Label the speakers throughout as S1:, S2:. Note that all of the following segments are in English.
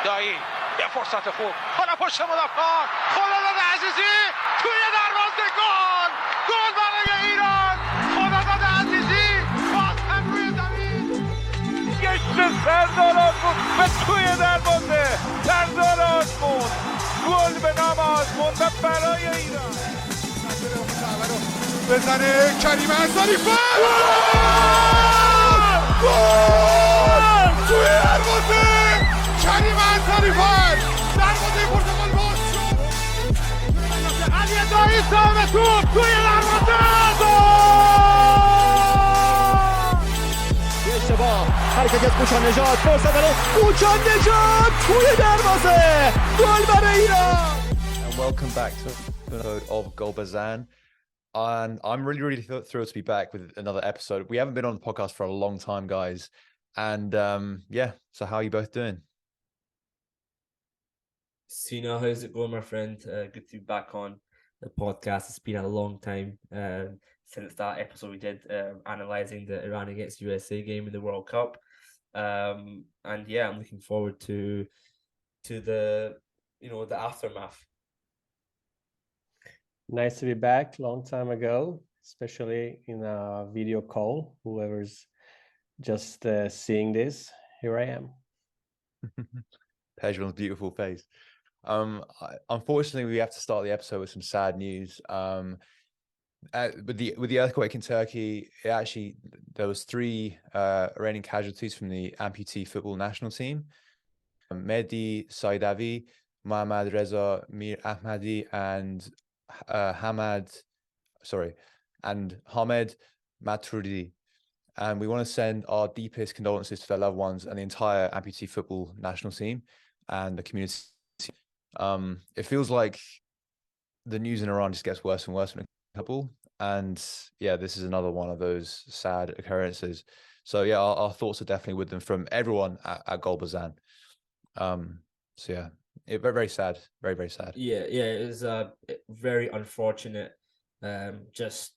S1: دایی یه فرصت خوب حالا پشت مدافعان خداداد عزیزی توی دروازه گل گل برای ایران خداداد عزیزی باز هم روی زمین گشت سردار آزمون و توی دروازه سردار آزمون گل به نام آزمون و برای ایران
S2: بزنه کریم انصاری گل توی دروازه کریم انصاری دروازه پرتغال باز شد
S1: علی دایی صاحب توپ توی دروازه
S3: گل اشتباه حرکت از کوچان نژاد فرصت برای کوچان نژاد توی دروازه گل برای ایران.
S4: And welcome back to an episode of Gol Bezan. And I'm really thrilled to be back with another episode. We haven't been on the podcast for a long time, guys. And so how are you both doing?
S5: Sina, how's it going, my friend? Good to be back on the podcast. It's been a long time since that episode we did analysing the Iran against USA game in the World Cup. And yeah, I'm looking forward to the the aftermath.
S6: Nice to be back. Long time ago, especially in a video call. Whoever's just seeing this, here I am.
S4: Pezhman's beautiful face. Unfortunately, we have to start the episode with some sad news. With the earthquake in Turkey, there was 3 Iranian casualties from the amputee football national team: Mehdi Taremi, Mohammad Reza Mir Ahmadi, and Hamed Maturidi. And we want to send our deepest condolences to their loved ones and the entire amputee football national team and the community. It feels like the news in Iran just gets worse and worse in a couple. And yeah, this is another one of those sad occurrences. So yeah, our thoughts are definitely with them from everyone at Gol Bezan. So yeah, very, very sad. Very, very sad.
S5: Yeah, it was a very unfortunate, just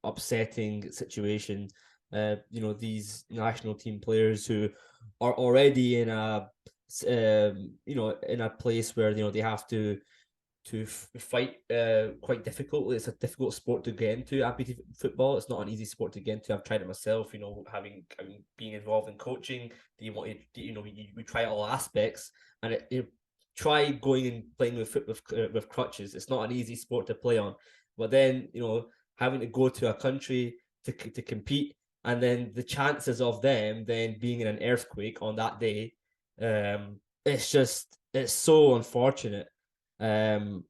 S5: upsetting situation. These national team players who are already in a in a place where they have to fight quite difficultly. It's a difficult sport to get into. Amputee football, it's not an easy sport to get into. I've tried it myself. Having being involved in coaching, we try all aspects, and try going and playing with crutches. It's not an easy sport to play on. But then having to go to a country to compete, and then the chances of them then being in an earthquake on that day, it's so unfortunate. And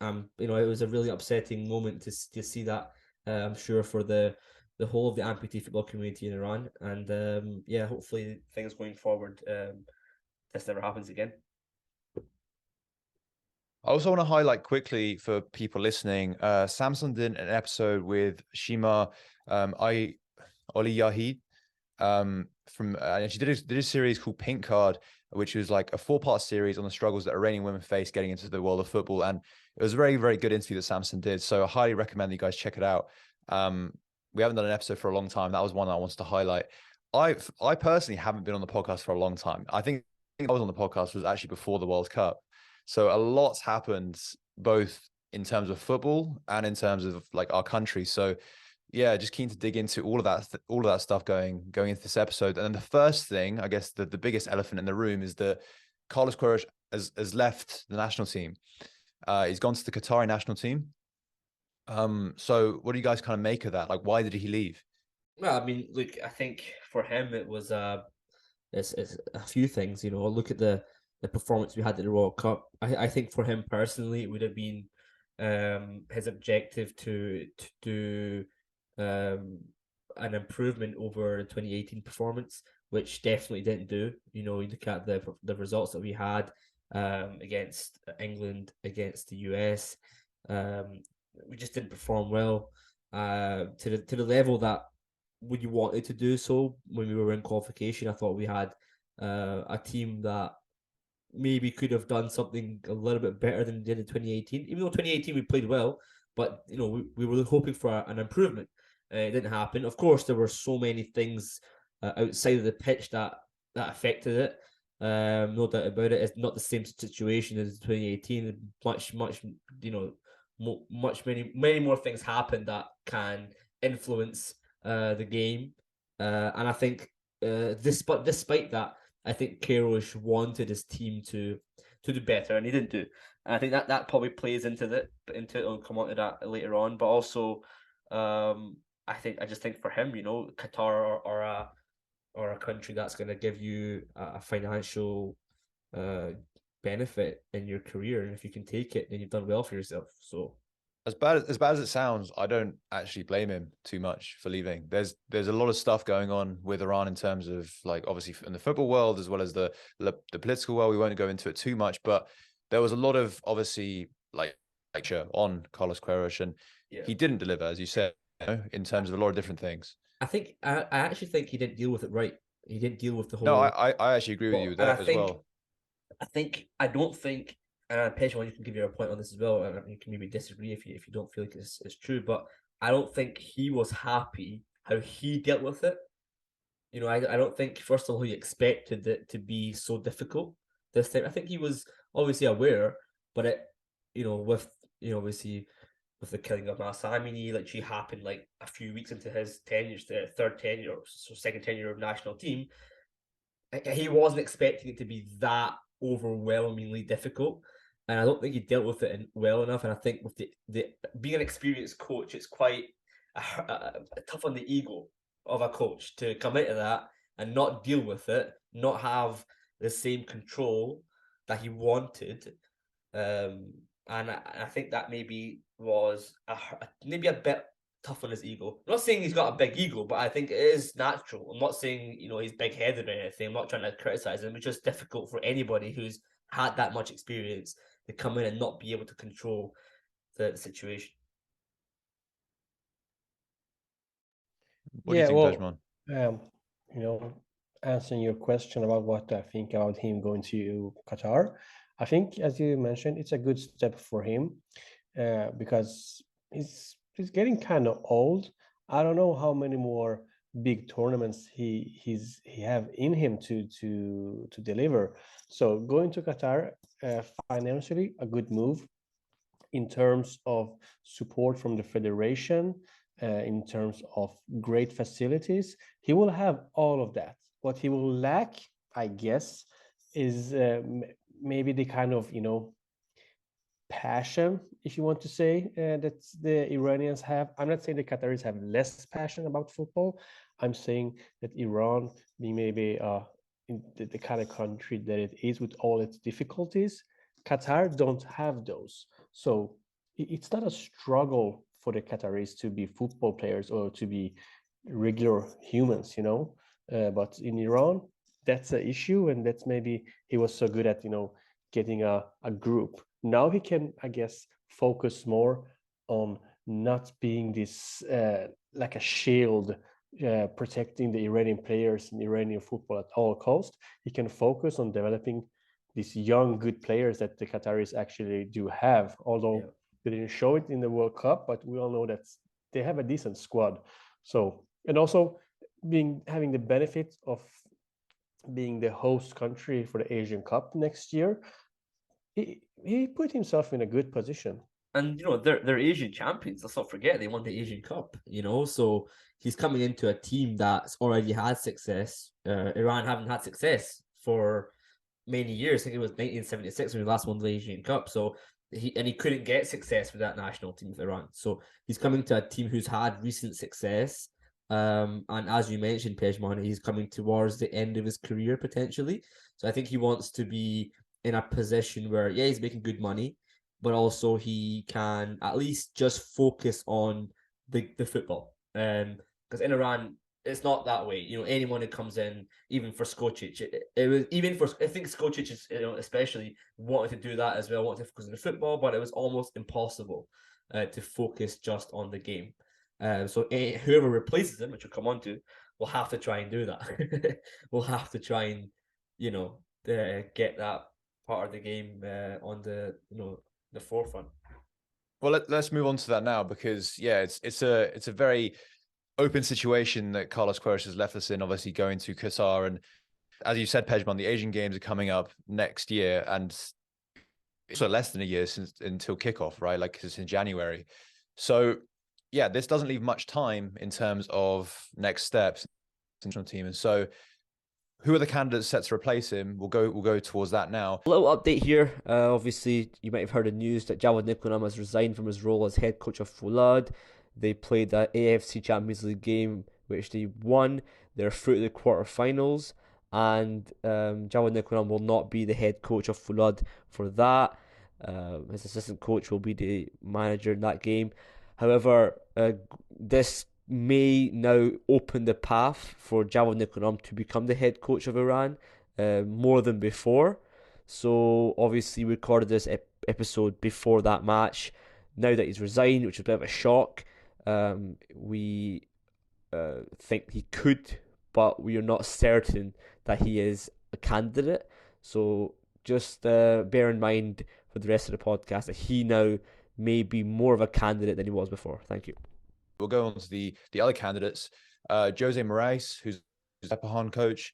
S5: it was a really upsetting moment to see that. I'm sure for the whole of the amputee football community in Iran, and hopefully things going forward, this never happens again.
S4: I also want to highlight quickly for people listening, Samson did an episode with Shima Allahyar and she did a series called Pink Card, which was like a 4-part series on the struggles that Iranian women face getting into the world of football. And it was a very, very good interview that Samson did. So I highly recommend that you guys check it out. We haven't done an episode for a long time. That was one I wanted to highlight. I personally haven't been on the podcast for a long time. I think I was on the podcast was actually before the World Cup. So a lot's happened both in terms of football and in terms of like our country. So yeah, just keen to dig into all of that stuff going into this episode. And then the first thing, I guess the biggest elephant in the room is that Carlos Queiroz has left the national team. He's gone to the Qatari national team. So what do you guys kind of make of that? Like, why did he leave?
S5: Well, I mean, look, I think for him it was it's a few things. Look at the performance we had at the World Cup. I think for him personally, it would have been his objective to do an improvement over the 2018 performance, which definitely didn't do. You look at the results that we had against England, against the US. We just didn't perform well to the level that when you wanted to do so when we were in qualification. I thought we had a team that maybe could have done something a little bit better than we did in 2018. Even though 2018 we played well, but we were hoping for an improvement. It didn't happen. Of course, there were so many things outside of the pitch that affected it. No doubt about it. It's not the same situation as 2018. Much, many more things happen that can influence the game. And I think despite that, I think Queiroz wanted his team to do better, and he didn't do. And I think that probably plays into it. I'll come on to that later on. But also, I just think for him, Qatar or a country that's going to give you a financial benefit in your career, and if you can take it, then you've done well for yourself. So
S4: as bad as it sounds, I don't actually blame him too much for leaving. There's a lot of stuff going on with Iran in terms of, like, obviously in the football world as well as the political world. We won't go into it too much, but there was a lot of, obviously, like lecture on Carlos Queiroz, and he didn't deliver, as you said, in terms of a lot of different things.
S5: I actually think he didn't deal with it right. He didn't deal with the whole.
S4: No, I actually agree with you with that as well.
S5: I don't think, and Pezhman, you can give your point on this as well, and you can maybe disagree if you don't feel like it's true, but I don't think he was happy how he dealt with it. I don't think, first of all, he expected it to be so difficult this time. I think he was obviously aware, but obviously with the killing of Mahsa Amini, literally happened like a few weeks into his tenure, third tenure, or so second tenure of national team. He wasn't expecting it to be that overwhelmingly difficult, and I don't think he dealt with it well enough. And I think with the being an experienced coach, it's quite tough on the ego of a coach to come into that and not deal with it, not have the same control that he wanted. And I think that maybe was maybe a bit tough on his ego. I'm not saying he's got a big ego, but I think it is natural. I'm not saying he's big-headed or anything. I'm not trying to criticize him. It's just difficult for anybody who's had that much experience to come in and not be able to control the situation.
S4: What do you think,
S6: Pezhman? Answering your question about what I think about him going to Qatar, I think, as you mentioned, it's a good step for him because he's getting kind of old. I don't know how many more big tournaments he have in him to deliver. So going to Qatar, financially, a good move in terms of support from the federation, in terms of great facilities. He will have all of that. What he will lack, I guess, is maybe the kind of passion, if you want to say, that the Iranians have. I'm not saying the Qataris have less passion about football. I'm saying that Iran, being maybe in the kind of country that it is with all its difficulties, Qatar don't have those. So it's not a struggle for the Qataris to be football players or to be regular humans, but in Iran, that's an issue, and that's maybe he was so good at, getting a group. Now he can, I guess, focus more on not being this like a shield protecting the Iranian players and Iranian football at all costs. He can focus on developing these young, good players that the Qataris actually do have, although they didn't show it in the World Cup, but we all know that they have a decent squad. So, and also having the benefit of being the host country for the Asian Cup next year, he put himself in a good position.
S5: And they're Asian champions. Let's not forget they won the Asian Cup. So he's coming into a team that's already had success. Iran haven't had success for many years. I think it was 1976 when we last won the Asian Cup. So he couldn't get success with that national team with Iran. So he's coming to a team who's had recent success. And as you mentioned, Pezhman, he's coming towards the end of his career potentially. So I think he wants to be in a position where, he's making good money, but also he can at least just focus on the football. Because in Iran, it's not that way. Anyone who comes in, even for Skocic, I think Skocic is, especially wanted to do that as well, wanted to focus on the football, but it was almost impossible to focus just on the game. So whoever replaces him, which we'll come on to, will have to try and do that. We'll have to try and, get that part of the game on the forefront.
S4: Well, let's move on to that now, because it's a very open situation that Carlos Queiroz has left us in, obviously going to Qatar, and as you said, Pezhman, the Asian Games are coming up next year, and so less than a year until kickoff, right? Like it's in January. So yeah, this doesn't leave much time in terms of next steps in the national team. And so who are the candidates set to replace him? We'll go towards that now.
S5: A little update here. Obviously, you might have heard the news that Jawad Nikolam has resigned from his role as head coach of Fulad. They played the AFC Champions League game, which they won. They're through to the quarterfinals, and Jawad Nikolam will not be the head coach of Fulad for that. His assistant coach will be the manager in that game. However, this may now open the path for Jawad Nikolam to become the head coach of Iran more than before. So obviously we recorded this episode before that match. Now that he's resigned, which is a bit of a shock, we think he could, but we are not certain that he is a candidate. So just bear in mind for the rest of the podcast that he now may be more of a candidate than he was before. Thank you.
S4: We'll go on to the other candidates. Jose Moraes, who's the Erfan coach,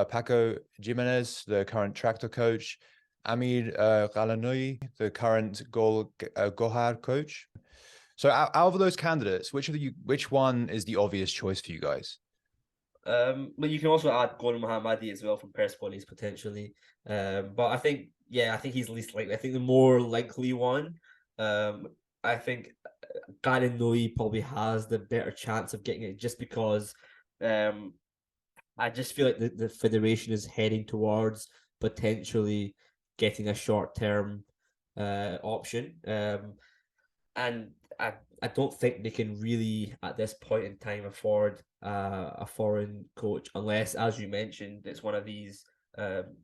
S4: Paco Jimenez, the current Tractor coach, Amir Ghalanoui, the current Gohar coach. So out of those candidates, which one is the obvious choice for you guys?
S5: But you can also add Gol Mohammadi as well from Persepolis potentially. But I think he's least likely. I think the more likely one, I think Ghalanoui probably has the better chance of getting it, just because I just feel like the federation is heading towards potentially getting a short-term option. And I don't think they can really, at this point in time, afford a foreign coach, unless, as you mentioned, it's one of these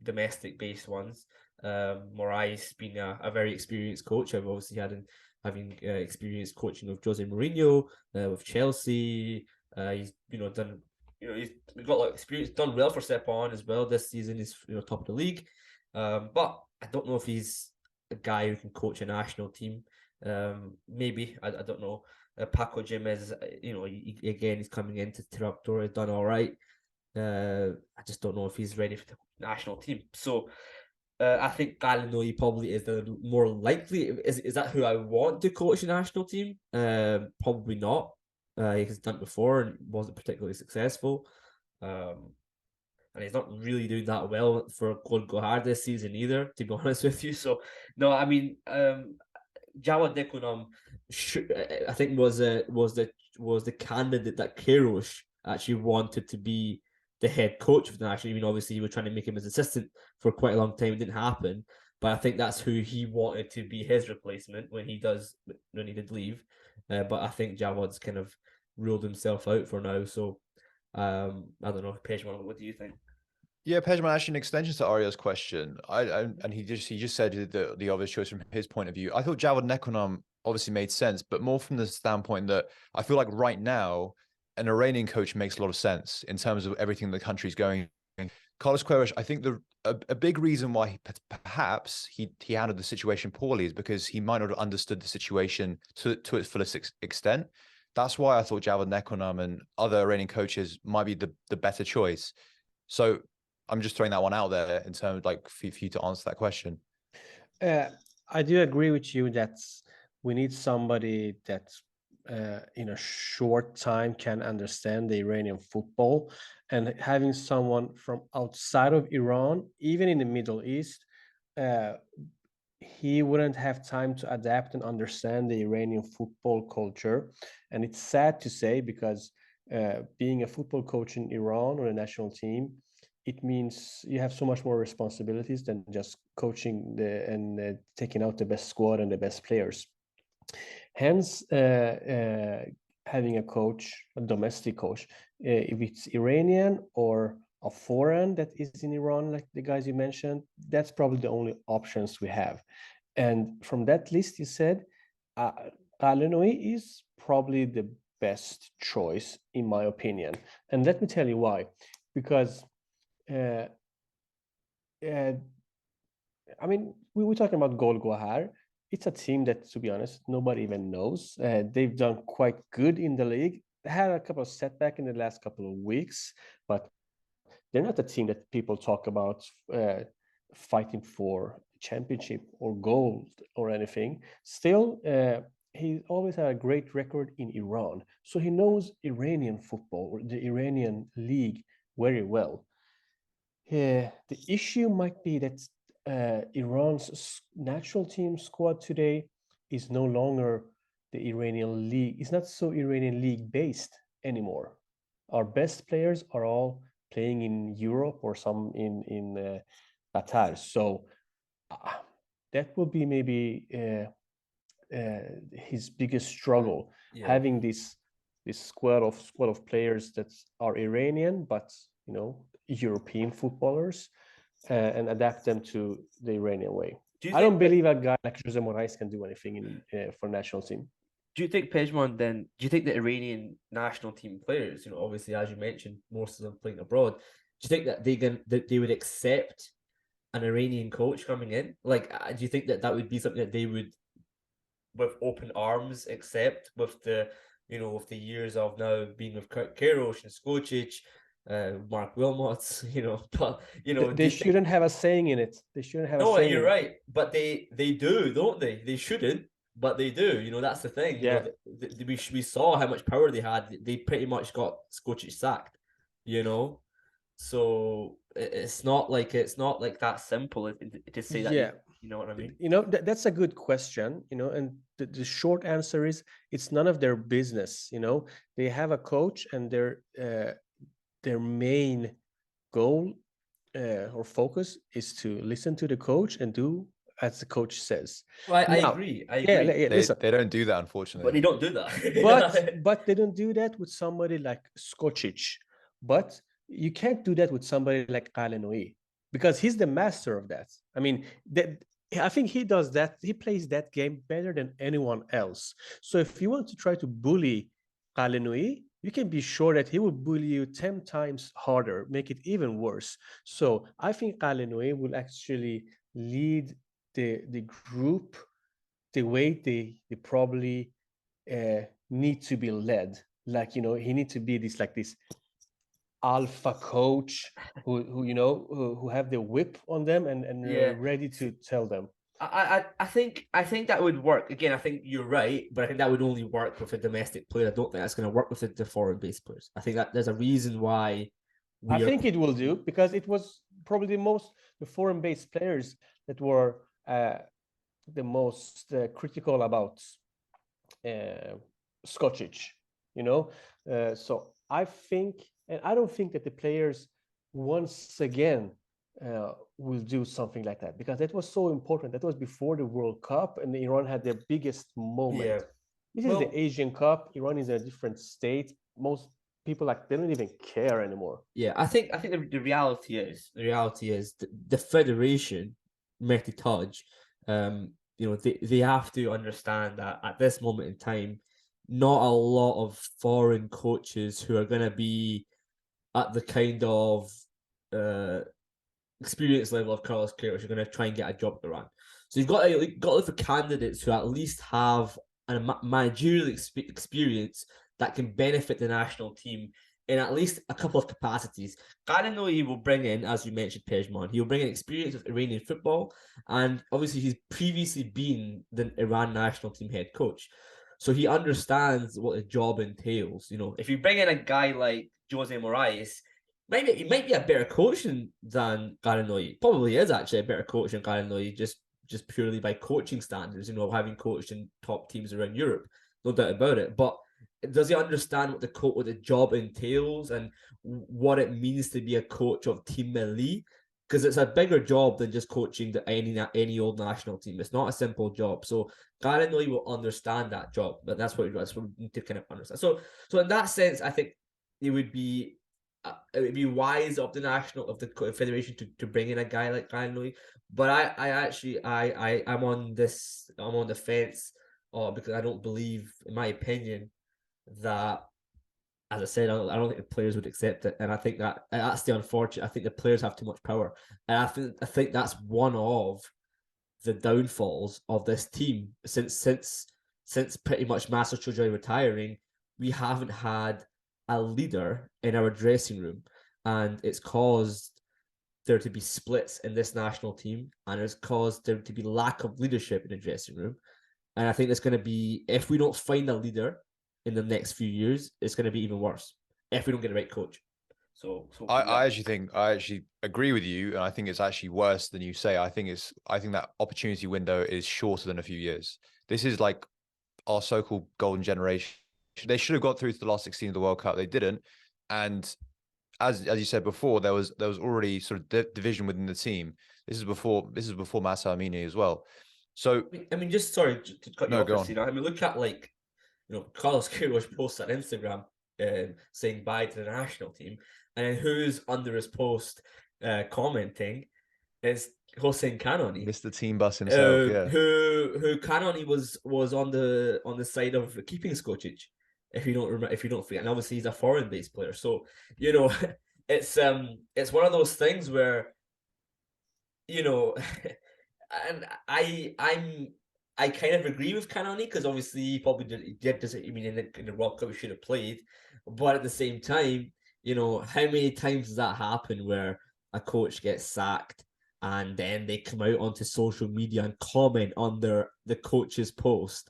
S5: domestic-based ones. Moraes being a very experienced coach. I've obviously had having experience coaching with Jose Mourinho, with Chelsea. He's done. He's got a lot of experience. Done well for Sepan as well this season. He's top of the league. But I don't know if he's a guy who can coach a national team. Maybe I don't know. Paco Jimenez, he's coming into Tractor, he's done all right. I just don't know if he's ready for the national team. So I think Ghalanoui probably is the more likely. Is that who I want to coach the national team? Probably not. He's done it before and wasn't particularly successful. And he's not really doing that well for Gol Gohar this season either, to be honest with you. So no, I mean, Jawad Nikolam, I think was the candidate that Queiroz actually wanted to be the head coach of the national. I mean, obviously he was trying to make him his assistant for quite a long time. It didn't happen, but I think that's who he wanted to be his replacement when he did leave. But I think Jawad's kind of ruled himself out for now. So I don't know, Pezhman, what do you think?
S4: Yeah, Pezhman, actually, an extension to Arya's question. And he just said the obvious choice from his point of view. I thought Jawad Nikolam obviously made sense, but more from the standpoint that I feel like right now an Iranian coach makes a lot of sense in terms of everything the country's going. Carlos Queiroz, I think a big reason why perhaps he handled the situation poorly is because he might not have understood the situation to its fullest extent. That's why I thought Jawad Nikolam and other Iranian coaches might be the better choice. So I'm just throwing that one out there in terms of for you to answer that question.
S6: I do agree with you that we need somebody that in a short time can understand the Iranian football, and having someone from outside of Iran, even in the Middle East, he wouldn't have time to adapt and understand the Iranian football culture. And it's sad to say, because being a football coach in Iran or a national team, it means you have so much more responsibilities than just coaching and taking out the best squad and the best players. Hence, having a coach, a domestic coach, if it's Iranian or a foreign that is in Iran, like the guys you mentioned, that's probably the only options we have. And from that list, you said, Ghalanoui is probably the best choice, in my opinion. And let me tell you why. Because I mean, we were talking about Gol Gohar. It's a team that, to be honest, nobody even knows. They've done quite good in the league. They had a couple of setbacks in the last couple of weeks, but they're not a team that people talk about fighting for championship or gold or anything. Still, he always had a great record in Iran, so he knows Iranian football or the Iranian league very well. The issue might be that Iran's national team squad today is no longer the Iranian league. It's not so Iranian league based anymore. Our best players are all playing in Europe or some in Qatar. So that will be maybe his biggest struggle, having this squad of players that are Iranian, but European footballers, and adapt them to the Iranian way. I don't believe a guy like Jose Morais can do anything for national team.
S5: Do you think Pezhman then? Do you think the Iranian national team players, obviously as you mentioned, most of them playing abroad, do you think that they would accept an Iranian coach coming in? Like, do you think that would be something that they would, with open arms, accept with the years of now being with Queiroz and Skocic, Mark Wilmots, but
S6: they shouldn't have a saying in it. They shouldn't have.
S5: No,
S6: a saying
S5: you're right, but they do, don't they? They shouldn't, but they do. That's the thing.
S6: Yeah,
S5: we saw how much power they had. They pretty much got Skocic sacked. So it's not like that simple to say that.
S6: Yeah.
S5: You know what I mean?
S6: That's a good question. And the short answer is it's none of their business. They have a coach, and their main goal or focus is to listen to the coach and do as the coach says.
S5: Well, I agree.
S6: Yeah,
S4: they don't do that, unfortunately.
S5: But they don't do that.
S6: but they don't do that with somebody like Skocic. But you can't do that with somebody like Qalenoui, because he's the master of that. I mean, I think he does that. He plays that game better than anyone else. So if you want to try to bully Qalenoui, you can be sure that he will bully you 10 times harder, make it even worse. So I think Qalenoui will actually lead the group the way they probably need to be led. Like, he needs to be this alpha coach who have the whip on them and ready to tell them.
S5: I think that would work. Again, I think you're right, but I think that would only work with a domestic player. I don't think that's going to work with the foreign-based players. I think that there's a reason why.
S6: I think it will do, because it was probably the foreign-based players that were the most critical about Skocic. So I think, and I don't think that the players once again will do something like that, because that was so important. That was before the World Cup, and Iran had their biggest moment. Yeah. This is the Asian Cup. Iran is in a different state. Most people they don't even care anymore.
S5: Yeah, I think the reality is the federation, Mehdi Taj, they have to understand that at this moment in time, not a lot of foreign coaches who are going to be at the kind of experience level of Carlos Queiroz are going to try and get a job at Iran. So you've got to look for candidates who at least have a managerial experience that can benefit the national team in at least a couple of capacities. Qalenoui will bring in, as you mentioned, Pezhman. He'll bring in experience with Iranian football, and obviously he's previously been the Iran national team head coach. So he understands what the job entails. If you bring in a guy like Jose Morais, he might be a better coach than Qalenoui. Probably is actually a better coach than Qalenoui, just purely by coaching standards, having coached in top teams around Europe. No doubt about it. But does he understand what the job entails and what it means to be a coach of Team Melli? Because it's a bigger job than just coaching any old national team. It's not a simple job. So Qalenoui will understand that job, but that's what we need to kind of understand. So in that sense, I think it would be wise of the federation to bring in a guy like Qalenoui. But I'm on the fence, because I don't believe, in my opinion, that, as I said, I don't think the players would accept it, and I think that's the unfortunate. I think the players have too much power, and I think that's one of the downfalls of this team since pretty much Master Choudhury retiring. We haven't had a leader in our dressing room, and it's caused there to be splits in this national team, and it's caused there to be lack of leadership in the dressing room. And I think it's going to be, if we don't find a leader in the next few years, it's going to be even worse if we don't get the right coach. So
S4: I actually agree with you, and I think it's actually worse than you say. I think that opportunity window is shorter than a few years. This is like our so-called golden generation. They should have got through to the last 16 of the World Cup. They didn't, and as you said before, there was already sort of division within the team. This is before Massa Amini as well. So
S5: I mean, just sorry to cut you off,
S4: go on.
S5: Christina. I mean, look at Carlos Queiroz posts on Instagram saying bye to the national team, and then who's under his post commenting is Hossein Kanoni,
S4: Mr. Team Bus himself, yeah.
S5: Who Kanoni was on the side of keeping Skocic, if you don't forget, and obviously he's a foreign-based player. So it's one of those things where and I kind of agree with Kanoni, because obviously he probably did in the World Cup he should have played, but at the same time, how many times does that happen where a coach gets sacked and then they come out onto social media and comment on the coach's post?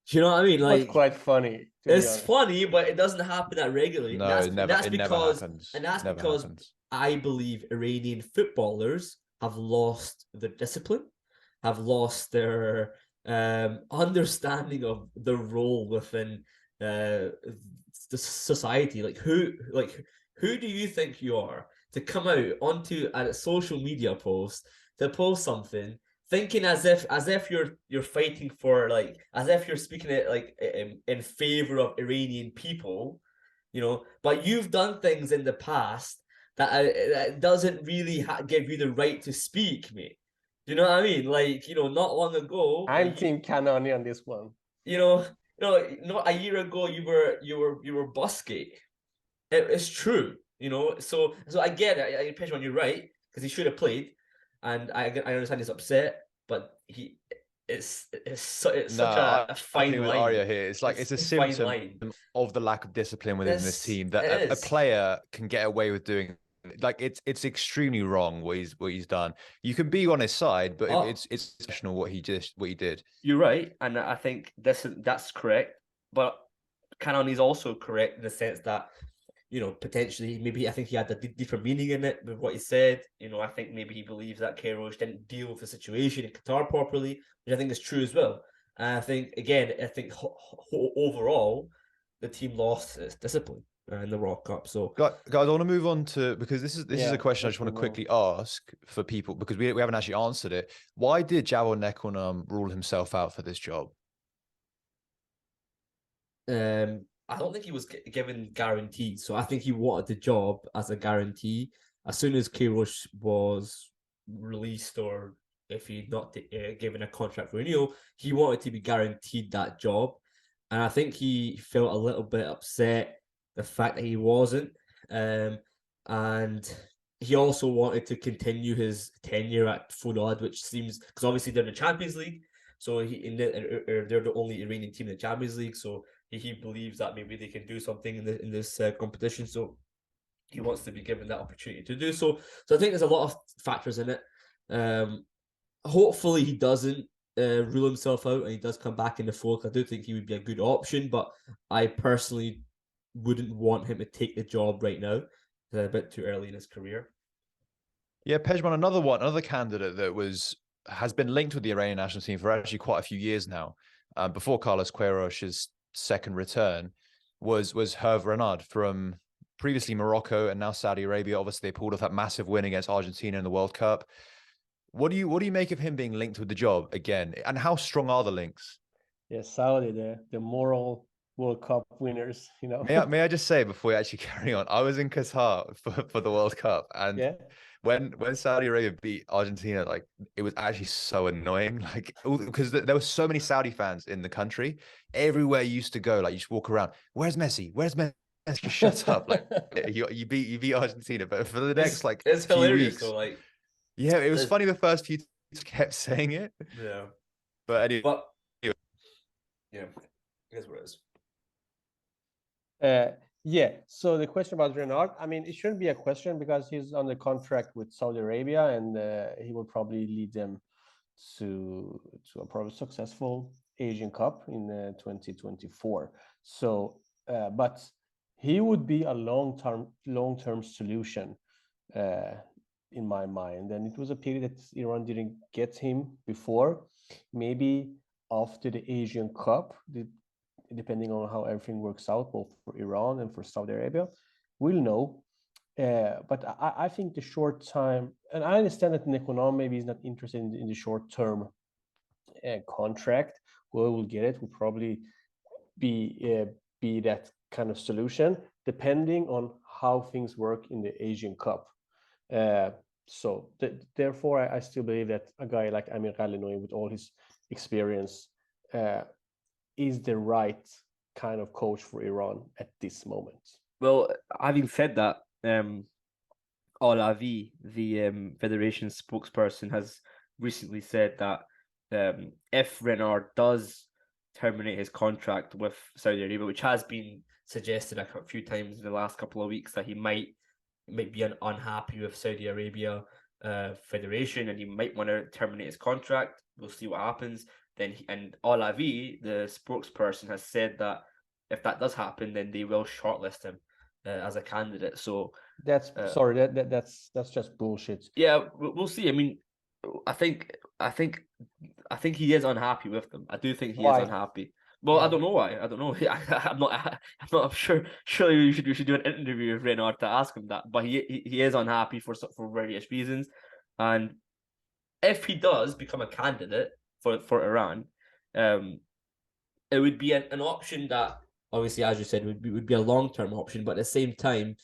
S5: Do you know what I mean? Like,
S6: it's quite funny.
S5: It's funny, but it doesn't happen that regularly.
S4: No, it never happens.
S5: And that's because I believe Iranian footballers have lost their discipline, have lost their understanding of their role within the society. Who do you think you are to come out onto a social media post to post something, thinking as if you're fighting for, as if you're speaking it in favor of Iranian people, but you've done things in the past that doesn't really give you the right to speak, mate. Do you know what I mean? Not long ago,
S6: I'm Team Kanoni on this one.
S5: Not a year ago, you were Busgate. It's true, So I get it. Pezhman, you're right, because he should have played, and I understand he's upset, but it's such a fine line.
S4: Arya here. It's a symptom of the lack of discipline within this team that a player can get away with doing. It's extremely wrong what he's done. You can be on his side, but it's exceptional what he did.
S5: You're right, and I think that's correct. But Kanoni's also correct in the sense that potentially maybe I think he had a different meaning in it with what he said. I think maybe he believes that Queiroz didn't deal with the situation in Qatar properly, which I think is true as well. And I think overall the team lost its discipline in the World Cup. So
S4: guys, I want to move on to, because this is a question I just want to quickly ask for people, because we haven't actually answered it. Why did Jabal Nekonam rule himself out for this job?
S5: I don't think he was given guarantees. So I think he wanted the job as a guarantee. As soon as Queiroz was released, or if he'd not given a contract for renewal, he wanted to be guaranteed that job. And I think he felt a little bit upset the fact that he wasn't. And he also wanted to continue his tenure at Fulad, which seems, because obviously they're in the Champions League. So they're the only Iranian team in the Champions League. So he believes that maybe they can do something in this competition. So he wants to be given that opportunity to do so. So I think there's a lot of factors in it. Hopefully he doesn't rule himself out and he does come back in the fold. I do think he would be a good option, but I personally wouldn't want him to take the job right now. It's a bit too early in his career.
S4: Yeah, Pezhman, another candidate that has been linked with the Iranian national team for actually quite a few years now, before Carlos Queiroz's second return, was Hervé Renard from previously Morocco and now Saudi Arabia. Obviously, they pulled off that massive win against Argentina in the World Cup. What do you make of him being linked with the job again? And how strong are the links?
S6: Yeah, Saudi, the moral World Cup winners,
S4: May I just say, before we actually carry on, I was in Qatar for the World Cup, and when Saudi Arabia beat Argentina, it was actually so annoying, because there were so many Saudi fans in the country. Everywhere you used to go, you just walk around, where's Messi? Where's Messi? Shut up. You beat Argentina, but for the next
S5: it's
S4: few
S5: hilarious.
S4: Weeks, it was funny the first few times kept saying it.
S5: Yeah.
S4: But anyway.
S5: Yeah, it is what it is.
S6: Yeah. So the question about Renard, I mean, it shouldn't be a question because he's on the contract with Saudi Arabia, and he will probably lead them to a probably successful Asian Cup in 2024. So, but he would be a long-term solution in my mind. And it was a pity that Iran didn't get him before. Maybe after the Asian Cup, depending on how everything works out, both for Iran and for Saudi Arabia, we'll know. But I think the short time, and I understand that Nekonan maybe is not interested in the short term contract. Whoever will get it will probably be that kind of solution, depending on how things work in the Asian Cup. So therefore, I still believe that a guy like Amir Ghalenoui, with all his experience, is the right kind of coach for Iran at this moment.
S5: Well, having said that, Allahyar, the federation spokesperson, has recently said that if Renard does terminate his contract with Saudi Arabia, which has been suggested a few times in the last couple of weeks, that he might be unhappy with Saudi Arabia federation, and he might want to terminate his contract. We'll see what happens. And Allahyar, the spokesperson, has said that if that does happen, then they will shortlist him as a candidate. So
S6: that's that's just bullshit.
S5: Yeah, we'll see. I mean, I think he is unhappy with them. I do think he is unhappy. Well, I don't know why. I don't know. I'm not sure. Surely we should do an interview with Renard to ask him that. But he is unhappy for various reasons, and if he does become a candidate for Iran, it would be an option that, obviously, as you said, would be a long-term option. But at the same time,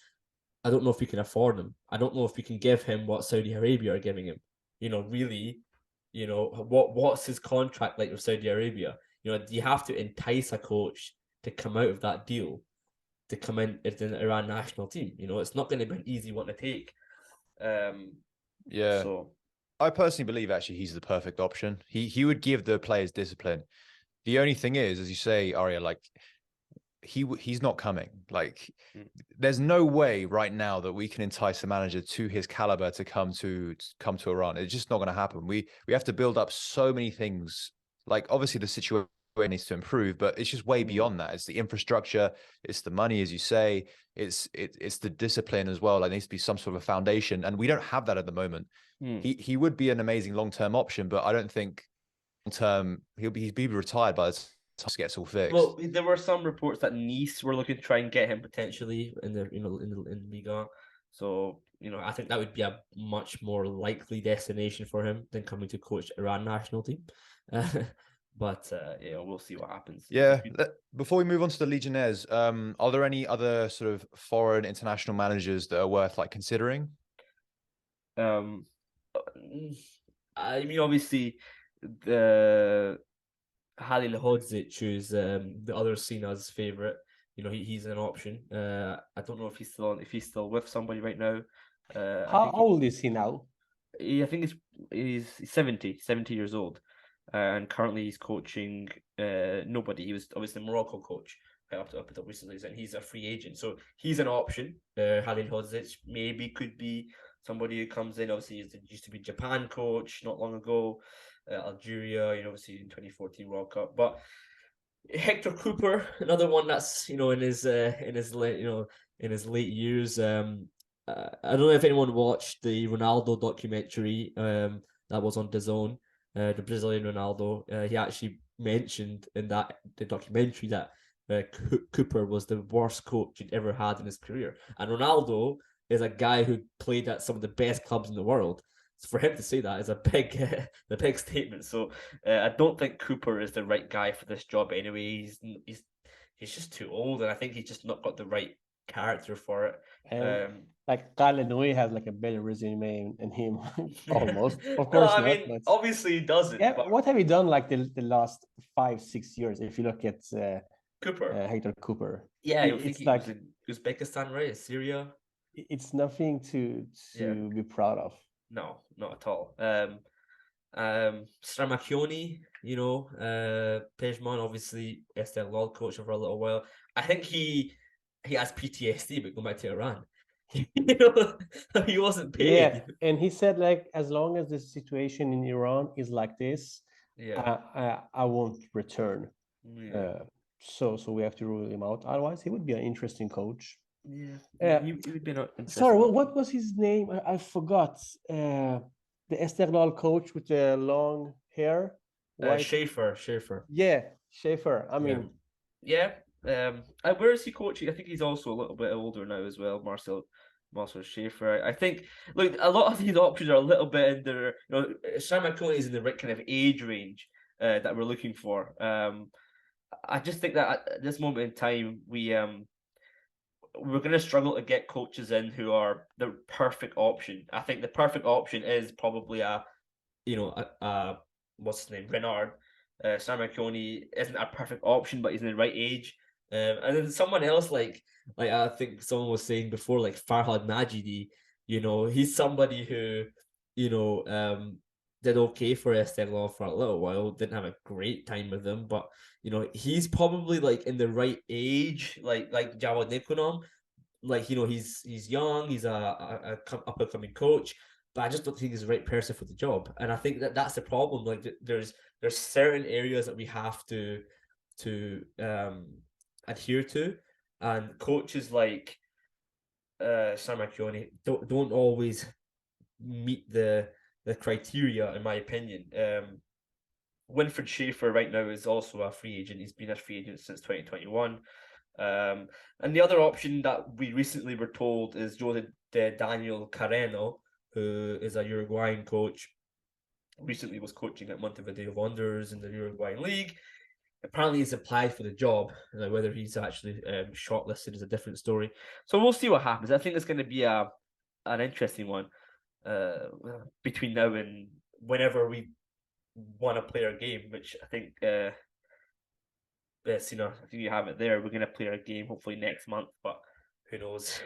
S5: I don't know if we can afford him. I don't know if we can give him what Saudi Arabia are giving him. Really, what's his contract like with Saudi Arabia? Do you have to entice a coach to come out of that deal to come in at the Iran national team? It's not going to be an easy one to take.
S4: Yeah. So I personally believe actually he's the perfect option. He would give the players discipline. The only thing is, as you say, Arya, like he's not coming. Like there's no way right now that we can entice a manager to his caliber to come to Iran. It's just not going to happen. We have to build up so many things. Like obviously the situation needs to improve, but it's just way beyond that. It's the infrastructure, it's the money, as you say, it's the discipline as well. Like there needs to be some sort of a foundation, and we don't have that at the moment. He would be an amazing long-term option, but I don't think long-term he'd be retired by the time it gets all fixed.
S5: Well, there were some reports that Nice were looking to try and get him potentially in the in Liga. So I think that would be a much more likely destination for him than coming to coach Iran national team. But we'll see what happens.
S4: Yeah. Before we move on to the Legionnaires, are there any other sort of foreign international managers that are worth considering?
S5: I mean, obviously, the Halil Hodzic, who's the other Sina's favorite. He's an option. I don't know if he's still with somebody right now.
S6: How old is he now?
S5: I think he's 70 years old. And currently he's coaching nobody. He was obviously the Morocco coach up until recently, and he's a free agent. So he's an option. Halil Hodzic maybe could be somebody who comes in. Obviously, he used to be Japan coach not long ago. Algeria, obviously in 2014 World Cup. But Hector Cooper, another one that's in his late years. I don't know if anyone watched the Ronaldo documentary that was on DAZN. The Brazilian Ronaldo, he actually mentioned in the documentary that Cooper was the worst coach he'd ever had in his career. And Ronaldo is a guy who played at some of the best clubs in the world. So for him to say that is a big statement. So I don't think Cooper is the right guy for this job anyway. He's just too old, and I think he's just not got the right character for it.
S6: Ghalenoui has a better resume than him, almost. Of course,
S5: no, I mean, obviously he doesn't.
S6: Yeah,
S5: but
S6: what have you done the last 5-6 years? If you look at
S5: Cooper,
S6: Hector Cooper,
S5: yeah, it's like in Uzbekistan, right? Syria.
S6: It's nothing to be proud of.
S5: No, not at all. Stramakioni, Pezhman, obviously Esteghlal coach for a little while. I think he he has PTSD, but go back to Iran. You know, he wasn't paid.
S6: Yeah, and he said like as long as the situation in Iran is like this, I won't return. So we have to rule him out. Otherwise, he would be an interesting coach.
S5: He would be not.
S6: Sorry, what was his name? I forgot. The Esteghlal coach with the long hair.
S5: Schaefer.
S6: Yeah, Schaefer. I mean,
S5: where is he coaching? I think he's also a little bit older now as well. Marcel Schaefer. I think, look, a lot of these options are a little bit in their, Sharma Kone is in the right kind of age range that we're looking for. I just think that at this moment in time, we're going to struggle to get coaches in who are the perfect option. I think the perfect option is probably what's his name, Renard. Sharma Kone isn't a perfect option, but he's in the right age. And then someone else like I think someone was saying before, like Farhad Majidi, he's somebody who, did okay for Esteghlal for a little while, didn't have a great time with them, but he's probably like in the right age, like Jawad Nikonom, like he's young, he's a up and coming coach, but I just don't think he's the right person for the job. And I think that's the problem. Like there's certain areas that we have to adhere to, and coaches like Sharma Kone don't always meet the criteria, in my opinion. Winfried Schaefer right now is also a free agent. He's been a free agent since 2021. And the other option that we recently were told is Jose Daniel Carreno, who is a Uruguayan coach. Recently was coaching at Montevideo Wanderers in the Uruguayan League. Apparently he's applied for the job. Whether he's actually shortlisted is a different story. So we'll see what happens. I think it's going to be an interesting one between now and whenever we want to play our game, which I think Sina, I think you have it there. We're going to play our game hopefully next month, but who knows?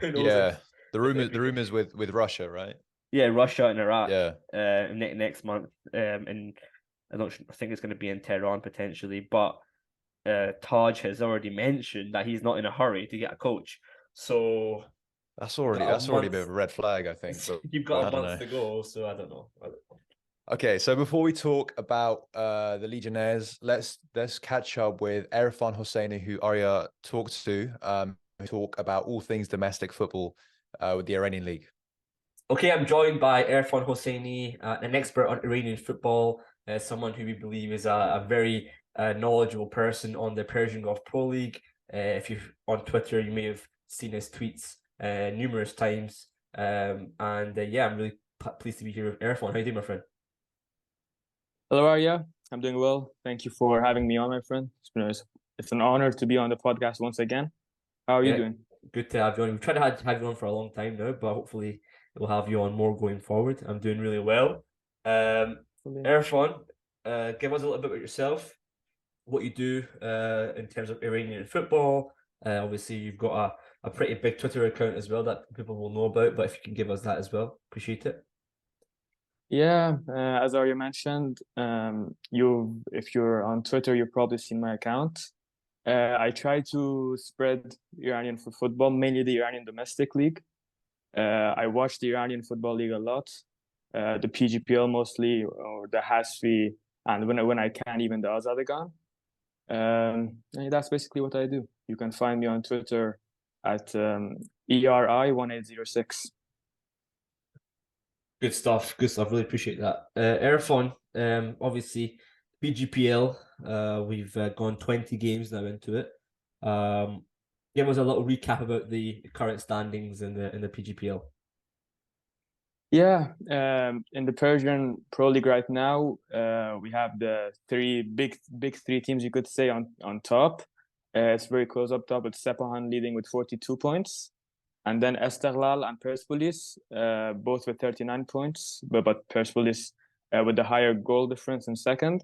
S5: Who knows?
S4: Yeah, the rumors with Russia, right?
S5: Yeah, Russia and Iraq.
S4: Yeah,
S5: next month, and I think it's going to be in Tehran potentially, but Taj has already mentioned that he's not in a hurry to get a coach. So
S4: that's already a bit of a red flag, I think. But
S5: you've got a month to go, so I don't know.
S4: Okay, so before we talk about the legionnaires, let's catch up with Erfan Hoseiny, who Arya talked to, talk about all things domestic football with the Iranian league.
S5: Okay, I'm joined by Erfan Hoseiny, an expert on Iranian football, someone who we believe is a very knowledgeable person on the Persian Gulf Pro League. If you're on Twitter, you may have seen his tweets numerous times. I'm really pleased to be here with Erfan. How are you doing, my friend?
S7: Hello, Arya. I'm doing well. Thank you for having me on, my friend. It's an honor to be on the podcast once again. How are you doing?
S5: Good to have you on. We've tried to have you on for a long time now, but hopefully we'll have you on more going forward. I'm doing really well. Erfan, give us a little bit about yourself, what you do in terms of Iranian football. Obviously, you've got a pretty big Twitter account as well that people will know about, but if you can give us that as well, appreciate it.
S7: Yeah, as Arya mentioned, if you're on Twitter, you've probably seen my account. I try to spread Iranian football, mainly the Iranian domestic league. I watch the Iranian Football League a lot, the PGPL mostly, or the Hasfi, and when I can, even the Azadegan. And that's basically what I do. You can find me on Twitter at ERI1806.
S5: Good stuff. Really appreciate that. Erfan, obviously, PGPL, we've gone 20 games now into it. Give us a little recap about the current standings in the PGPL.
S7: Yeah, in the Persian Pro League right now, we have the big three teams, you could say, on top. It's very close up top with Sepahan leading with 42 points. And then Esteghlal and Persepolis, both with 39 points, but Persepolis with the higher goal difference in second.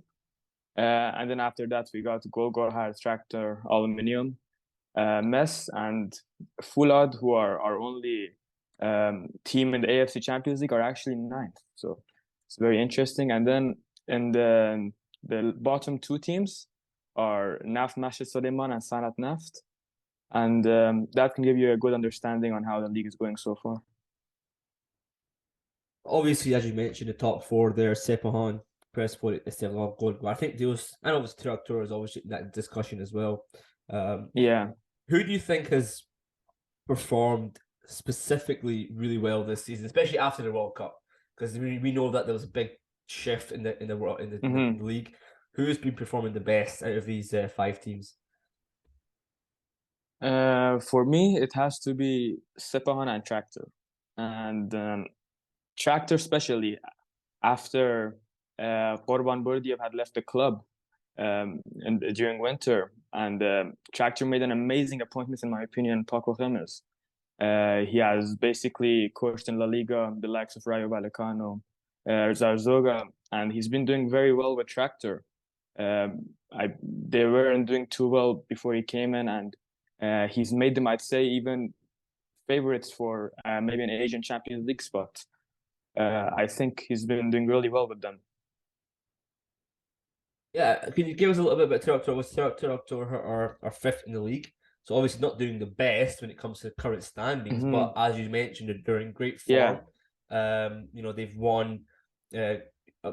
S7: And then after that, we got Golgorhar, Tractor, Aluminium, Mess, and Fulad, who are our only team in the AFC Champions League, are actually ninth. So it's very interesting. And then in the bottom two teams are Naft Masjid Suleiman and Sanat Naft. and that can give you a good understanding on how the league is going so far.
S5: Obviously, as you mentioned, the top four there, Sepahan, Perspor, Istiklal, Gol. I think those, and obviously Traktor is always in that discussion as well. Who do you think has performed specifically really well this season, especially after the World Cup? Because we know that there was a big shift in the league. Who's been performing the best out of these 5 teams?
S7: For me, it has to be Sepahan and Traktor. And Traktor, especially after Korban Burdiev had left the club during winter, and Traktor made an amazing appointment, in my opinion, Paco Gemes. He has basically coached in La Liga the likes of Rayo Vallecano, Zarzoga, and he's been doing very well with Traktor. They weren't doing too well before he came in, and he's made them, I'd say, even favorites for maybe an Asian Champions League spot. I think he's been doing really well with them.
S5: Yeah, can you give us a little bit about Traktor? Traktor are 5th in the league, so obviously not doing the best when it comes to current standings. But as you mentioned, they're in great form. They've won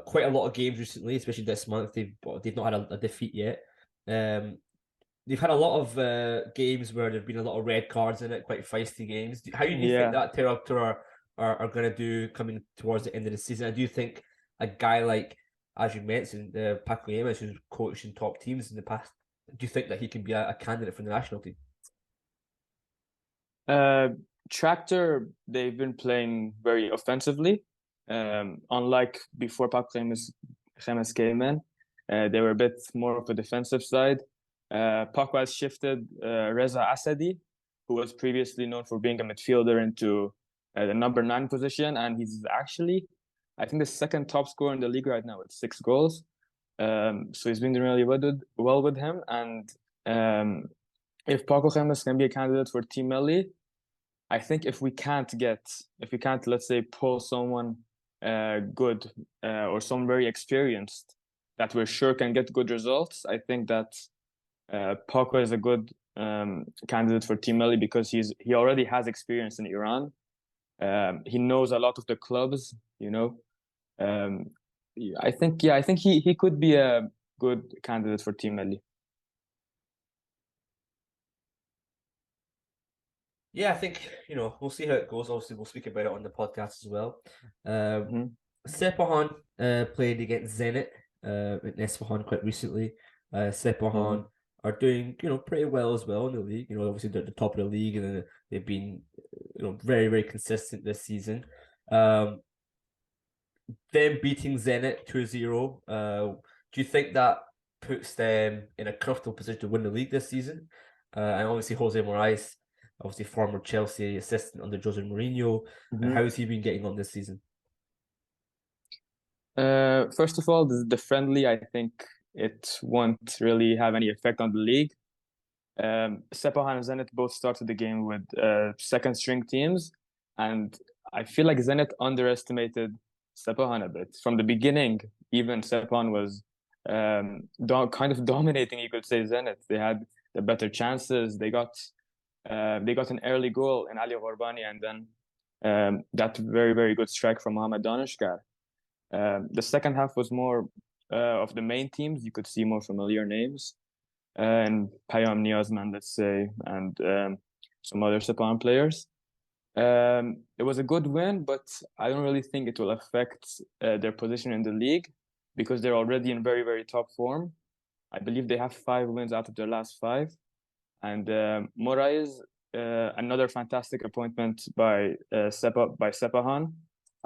S5: quite a lot of games recently, especially this month. They've not had a defeat yet. They've had a lot of games where there've been a lot of red cards in it, quite feisty games. How do you think that Traktor are going to do coming towards the end of the season? And do you think a guy like, as you mentioned, Paco Gemes, who's coached in top teams in the past, do you think that he can be a candidate for the national team?
S7: Traktor, they've been playing very offensively. Unlike before Paco Gemes came in, they were a bit more of a defensive side. Paco has shifted Reza Asadi, who was previously known for being a midfielder, into the number 9 position, and he's actually, I think, the 2nd top scorer in the league right now with 6 goals. So he's been doing really well with him. And if Paco Gemes can be a candidate for Team Melli, I think if we can't, let's say, pull someone good or someone very experienced that we're sure can get good results, I think that Paco is a good candidate for Team Melli, because he already has experience in Iran. He knows a lot of the clubs, I think he could be a good candidate for Team Melli.
S5: Yeah, I think, we'll see how it goes. Obviously, we'll speak about it on the podcast as well. Sepahan played against Zenit in Isfahan quite recently. Sepahan are doing, pretty well as well in the league. Obviously they're at the top of the league, and they've been, very, very consistent this season. Them beating Zenit 2-0. Do you think that puts them in a comfortable position to win the league this season? And obviously Jose Moraes, obviously former Chelsea assistant under Jose Mourinho. How has he been getting on this season?
S7: First of all, the friendly, I think it won't really have any effect on the league. Sepahan and Zenit both started the game with 2nd-string teams, and I feel like Zenit underestimated Sepahan a bit. From the beginning, even Sepahan was kind of dominating, you could say, Zenit. They had the better chances. They got an early goal in Ali Ghorbani, and then that very, very good strike from Mohamed Danishgar. The second half was more of the main teams. You could see more familiar names, and Payam Niyazman, let's say, and some other Sepahan players. It was a good win, but I don't really think it will affect their position in the league, because they're already in very, very top form. I believe they have 5 wins out of their last 5. And Moraes, another fantastic appointment by Sepahan.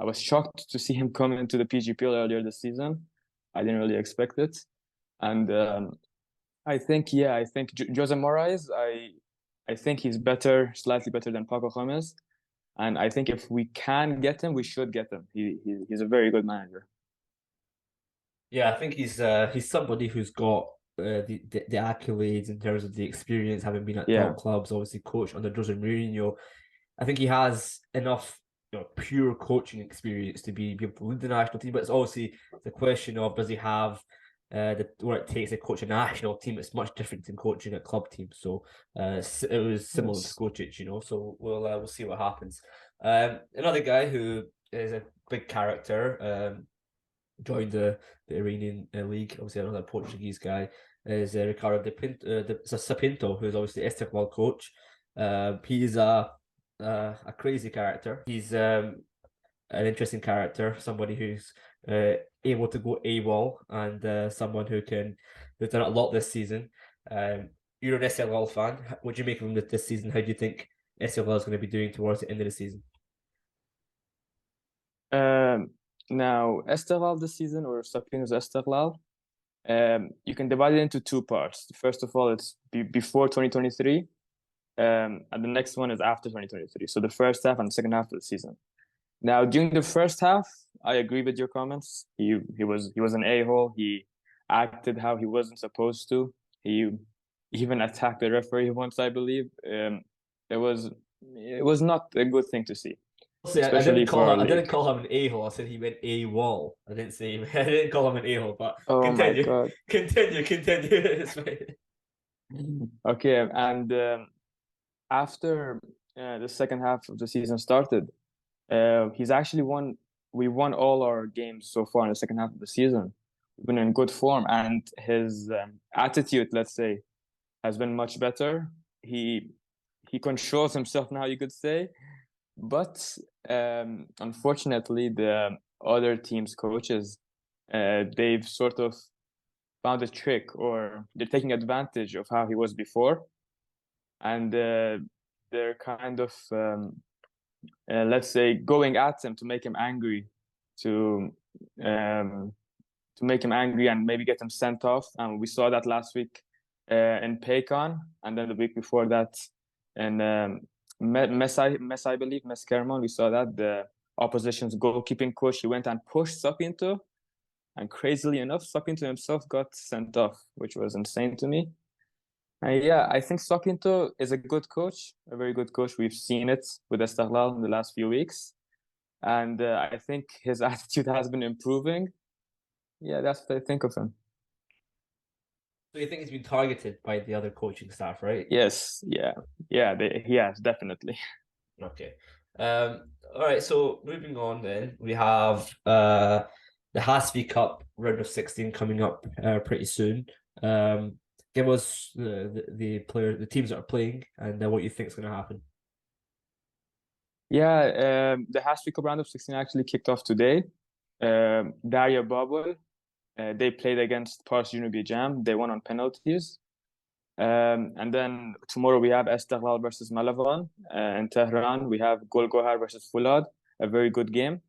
S7: I was shocked to see him come into the PGPL earlier this season. I didn't really expect it. And I think Jose Moraes, I think he's slightly better than Paco Gemes. And I think if we can get him, we should get him. He's a very good manager.
S5: Yeah, I think he's somebody who's got the accolades in terms of the experience, having been at top clubs, obviously coached under Jose Mourinho. I think he has enough pure coaching experience to be able to lead the national team, but it's obviously the question of, does he have what it takes to coach a national team. It's much different than coaching a club team. So it was similar to Skocic, you know. So we'll see what happens. Another guy who is a big character, joined the Iranian league. Obviously, another Portuguese guy is Ricardo Sapinto, who's obviously Istiklal coach. He's a crazy character. He's an interesting character, somebody who's able to go AWOL, and someone who's done it a lot this season. You're an Istiklal fan. What do you make of him this season? How do you think Istiklal is going to be doing towards the end of the season?
S7: Now, Istiklal this season, or Sapinto's Istiklal, you can divide it into two parts. First of all, it's before 2023, and the next one is after 2023. So the first half and the second half of the season. Now, during the first half, I agree with your comments. He was an a-hole. He acted how he wasn't supposed to. He even attacked the referee once, I believe. It was not a good thing to see.
S5: See, I didn't call him an a-hole. I said he went a-wall. I didn't call him an a-hole. But continue.
S7: My God.
S5: Continue.
S7: Okay, and after the second half of the season started, he's actually won. We won all our games so far in the second half of the season. We've been in good form, and his attitude, let's say, has been much better. He controls himself now, you could say. But unfortunately, the other team's coaches, they've sort of found a trick, or they're taking advantage of how he was before, and they're kind of, let's say, going at him to make him angry, to make him angry and maybe get him sent off. And we saw that last week in Peykan, and then the week before that in I believe, Kerman, we saw that the opposition's goalkeeping coach, he went and pushed Sapinto, and crazily enough, Sapinto himself got sent off, which was insane to me. And yeah, I think Sapinto is a good coach, a very good coach. We've seen it with Istiklal in the last few weeks, and I think his attitude has been improving. Yeah, that's what I think of him.
S5: So you think he's been targeted by the other coaching staff, right?
S7: Yes, yeah, he has, definitely.
S5: Okay. All right, so moving on then, we have the Hasfi Cup round of 16 coming up pretty soon. Give us the teams that are playing and what you think is going to happen.
S7: Yeah, the Hasfi Cup round of 16 actually kicked off today. Darya Babel, they played against Pars Jam. They won on penalties. And then tomorrow we have Istiklal versus Malavan. In Tehran, we have Golgohar versus Fulad, a very good game.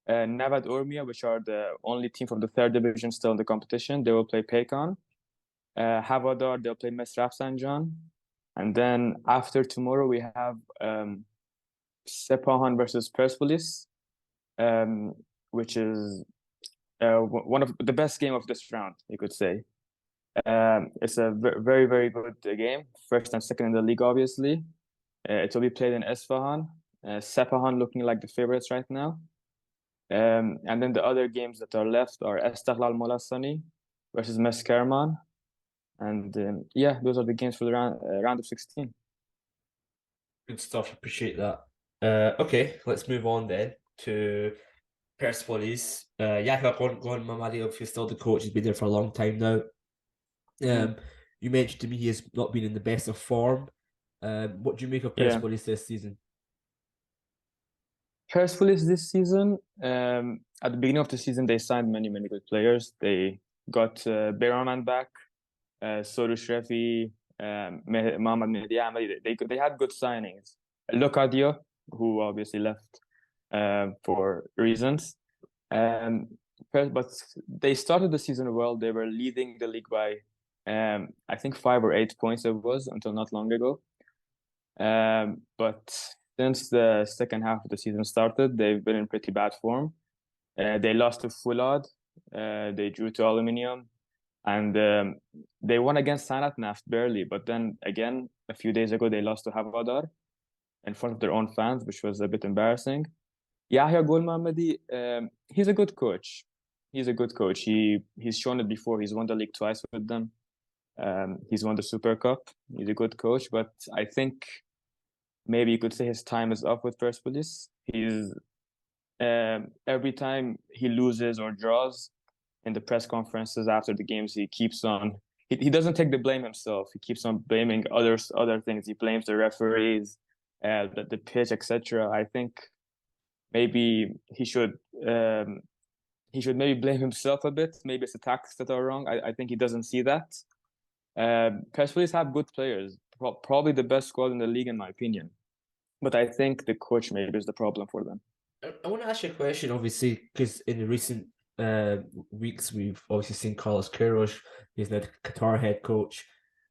S7: Navad Urmia, which are the only team from the third division still in the competition, they will play Peykan. Havadar, they'll play Mesraf Sanjan. And then after tomorrow, we have Sepahan versus Persepolis, which is one of the best game of this round, you could say. It's a very, very good game. First and second in the league, obviously. It will be played in Esfahan. Sepahan looking like the favorites right now. And then the other games that are left are Istiklal Molasani versus Meskerman. And yeah, those are the games for the round of 16.
S5: Good stuff. Appreciate that. Okay, let's move on then to Persepolis. Yahya Mamadi, obviously still the coach. He's been there for a long time now. You mentioned to me he has not been in the best of form. What do you make of Persepolis this season?
S7: Persepolis this season, at the beginning of the season, they signed many, many good players. They got Beyraman back, Sorush Refi, Mohamed Mehdi Ahmadi. They had good signings. Locadio, who obviously left for reasons. But they started the season well. They were leading the league by, I think, 5 or 8 points it was until not long ago. But since the second half of the season started, they've been in pretty bad form. They lost to Fulad. They drew to Aluminium. And they won against Sanat Naft barely. But then again, a few days ago, they lost to Havadar in front of their own fans, which was a bit embarrassing. Yahya Gol Mamadi, he's a good coach. he's a good coach. He's shown it before. He's won the league twice with them. He's won the Super Cup. He's a good coach, but I think maybe you could say his time is up with Persepolis. He's every time he loses or draws in the press conferences after the games, he keeps on. He doesn't take the blame himself. He keeps on blaming other things. He blames the referees, the pitch, etc. I think maybe he should maybe blame himself a bit. Maybe it's the tactics that are wrong. I think he doesn't see that. Persepolis have good players, probably the best squad in the league in my opinion. But I think the coach maybe is the problem for them.
S5: I want to ask you a question, obviously, because in the recent weeks we've obviously seen Carlos Queiroz. He's now the Qatar head coach,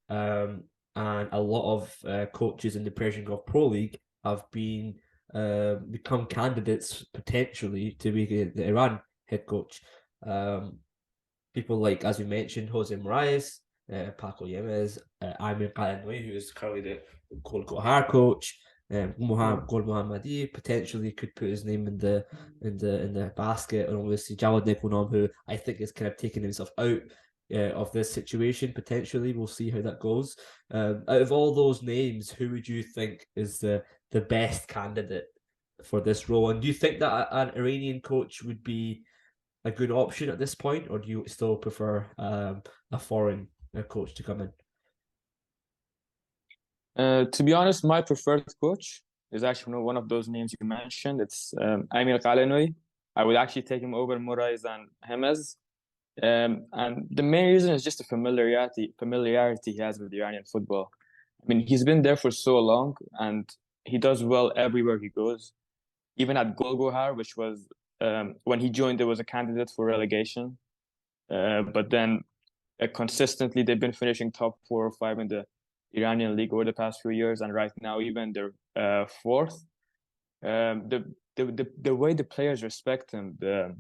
S5: and a lot of coaches in the Persian Gulf Pro League have been become candidates potentially to be the Iran head coach. People like, as we mentioned, Jose Moraes, Paco Yemez, Amir Kalanoui, who is currently the Gholizadeh coach. Gol Mohammadi potentially could put his name in the basket, and obviously Jawad Nekounam, who I think is kind of taking himself out of this situation potentially. We'll see how that goes. Out of all those names, who would you think is the best candidate for this role? And do you think that an Iranian coach would be a good option at this point, or do you still prefer a foreign coach to come in?
S7: To be honest, my preferred coach is actually one of those names you mentioned. It's Amir Kalanoui. I would actually take him over Moraes and Hemez. And the main reason is just the familiarity he has with Iranian football. I mean, he's been there for so long, and he does well everywhere he goes. Even at Golgohar, which was when he joined, there was a candidate for relegation. But then consistently, they've been finishing top 4 or 5 in the Iranian league over the past few years, and right now even they're fourth. The way the players respect him, the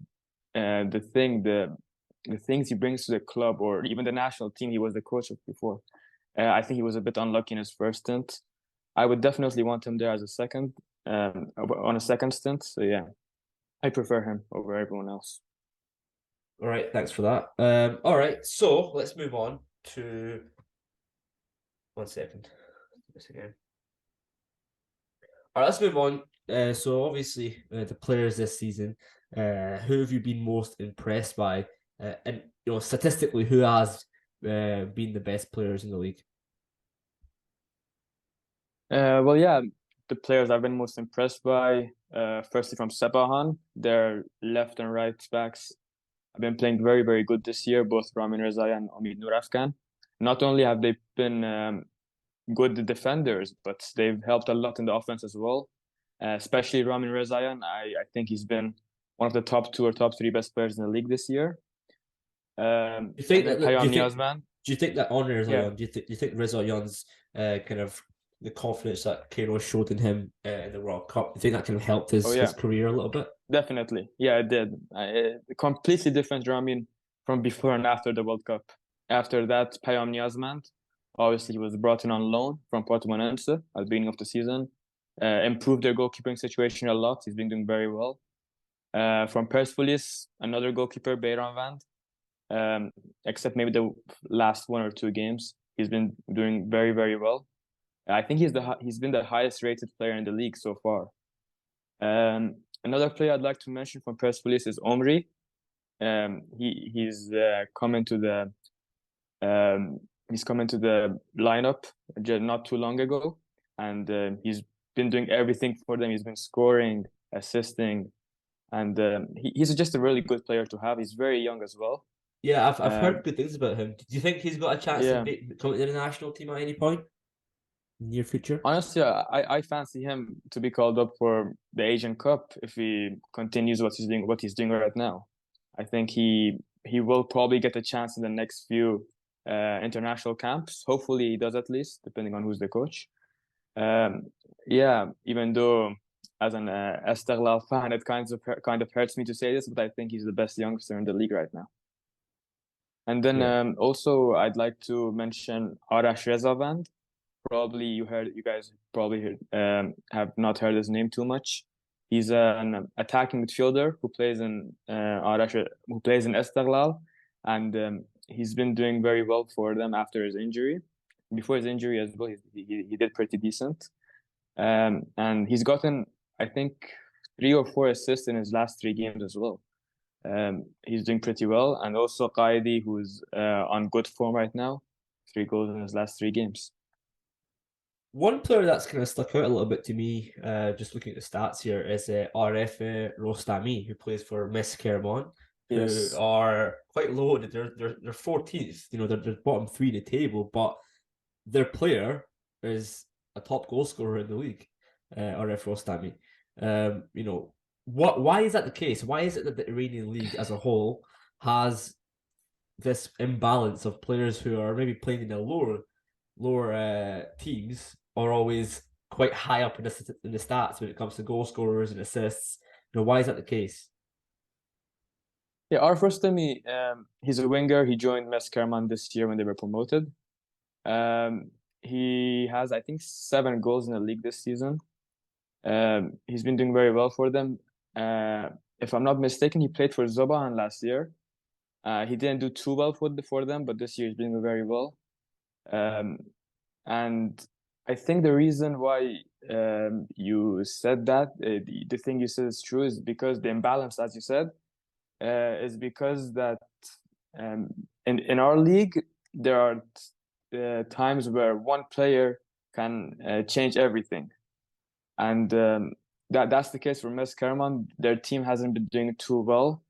S7: things he brings to the club, or even the national team he was the coach of before. I think he was a bit unlucky in his first stint. I would definitely want him there as on a second stint. So yeah, I prefer him over everyone else.
S5: All right, thanks for that. All right, so let's move on to 1 second. This again. All right, let's move on. So obviously, the players this season, who have you been most impressed by? And statistically, who has been the best players in the league?
S7: Well, yeah, the players I've been most impressed by, firstly from Sepahan, their left and right backs have been playing very, very good this year, both Ramin Rezai and Omid Nurafkan. Not only have they been good defenders, but they've helped a lot in the offense as well, especially Ramin Rezaian. I think he's been one of the top 2 or top 3 best players in the league this year.
S5: Do you think that
S7: Niazman?
S5: Do you think that on Rezaian?
S7: Yeah.
S5: Do you think Rezaian's kind of the confidence that Queiroz showed in him in the World Cup? Do you think that kind of helped his career a little bit?
S7: Definitely, yeah, it did. Completely different Ramin from before and after the World Cup. After that, Payam Niazman, obviously he was brought in on loan from Portimonense at the beginning of the season. Improved their goalkeeping situation a lot. He's been doing very well. From Persepolis, another goalkeeper, Beyran Vand. Except maybe the last 1 or 2 games, he's been doing very, very well. I think he's been the highest rated player in the league so far. Another player I'd like to mention from Persepolis is Omri. He's come into the lineup not too long ago, and he's been doing everything for them. He's been scoring, assisting, and he's just a really good player to have. He's very young as well.
S5: Yeah, I've heard good things about him. Do you think he's got a chance to come to the national team at any point in the near future?
S7: Honestly, I fancy him to be called up for the Asian Cup if he continues what he's doing right now. I think he will probably get a chance in the next few international camps. Hopefully he does, at least, depending on who's the coach. Even though as an Esteghlal fan, it kind of hurts me to say this, but I think he's the best youngster in the league right now. And then also I'd like to mention Arash Rezavand. You guys probably have not heard his name too much. He's an attacking midfielder who plays in Esteghlal, and he's been doing very well for them after his injury. Before his injury as well, he did pretty decent. And he's gotten, I think, 3 or 4 assists in his last 3 games as well. He's doing pretty well. And also Qaidi, who's on good form right now, 3 goals in his last 3 games.
S5: One player that's kind of stuck out a little bit to me, just looking at the stats here, is Arya Rostami, who plays for Mes Kerman, who are quite low. They're 14th. You know, they're bottom 3 in the table, but their player is a top goal scorer in the league, Arya Rostami. You know, why is that the case? Why is it that the Iranian league as a whole has this imbalance of players who are maybe playing in the lower teams are always quite high up in the stats when it comes to goal scorers and assists? You know, why is that the case?
S7: Yeah, Arya Rostami, he's a winger. He joined Mes Kerman this year when they were promoted. He has, I think, 7 goals in the league this season. He's been doing very well for them. If I'm not mistaken, he played for Zobahan last year. He didn't do too well for them, but this year he's doing very well. And I think the reason why you said that, the thing you said is true, is because the imbalance, as you said, is because that in our league, there are times where one player can change everything. And that's the case for Mes Kerman. Their team hasn't been doing too well.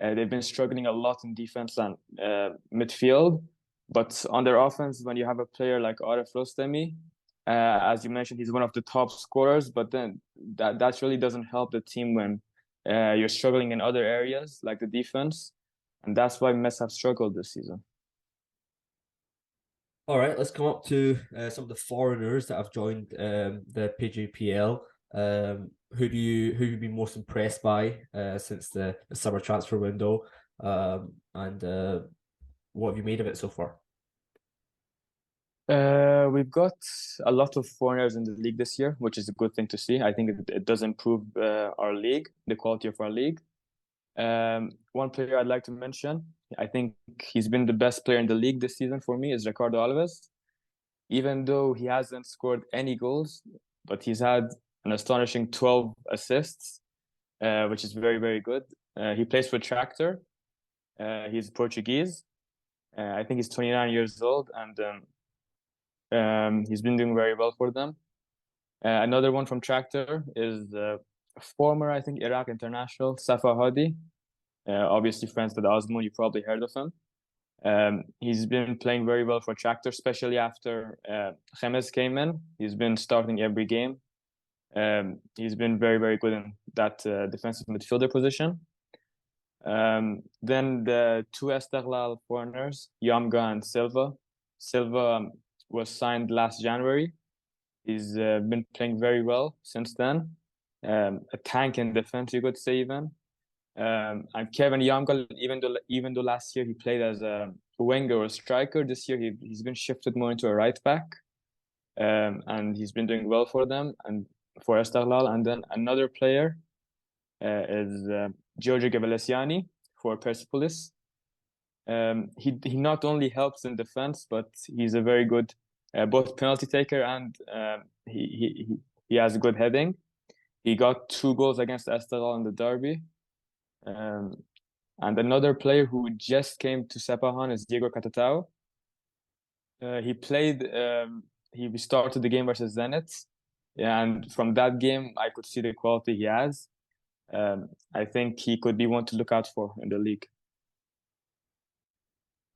S7: They've been struggling a lot in defense and midfield. But on their offense, when you have a player like Arya Rostami, as you mentioned, he's one of the top scorers, but then that really doesn't help the team when you're struggling in other areas like the defense. And that's why Mes have struggled this season.
S5: All right, let's come up to some of the foreigners that have joined the PGPL. Who have you been most impressed by since the summer transfer window? And what have you made of it so far?
S7: We've got a lot of foreigners in the league this year, which is a good thing to see. I think it does improve our league, the quality of our league. One player I'd like to mention, I think he's been the best player in the league this season for me, is Ricardo Alves. Even though he hasn't scored any goals, but he's had an astonishing 12 assists, which is very, very good. He plays for Tractor. He's Portuguese. I think he's 29 years old, and he's been doing very well for them. Another one from Tractor is former, I think, Iraq international, Safa Hadi. Obviously friends with Azmoun, you probably heard of him. He's been playing very well for Tractor, especially after Khemes came in. He's been starting every game. He's been very, very good in that defensive midfielder position. Then the 2 Esteghlal foreigners, Yamga and Silva. Silva was signed last January. He's been playing very well since then. A tank in defense, you could say even. And Kevin Yamga, even though last year he played as a winger or a striker, this year he's been shifted more into a right back. And he's been doing well for them and for Esteghlal. And then another player is Giorgio Gavellesiani for Persepolis. He not only helps in defense, but he's a very good both penalty taker and he has good heading. He got 2 goals against Esteghlal in the derby. And another player who just came to Sepahan is Diego Catatao. He started the game versus Zenit. And from that game, I could see the quality he has. I think he could be one to look out for in the league.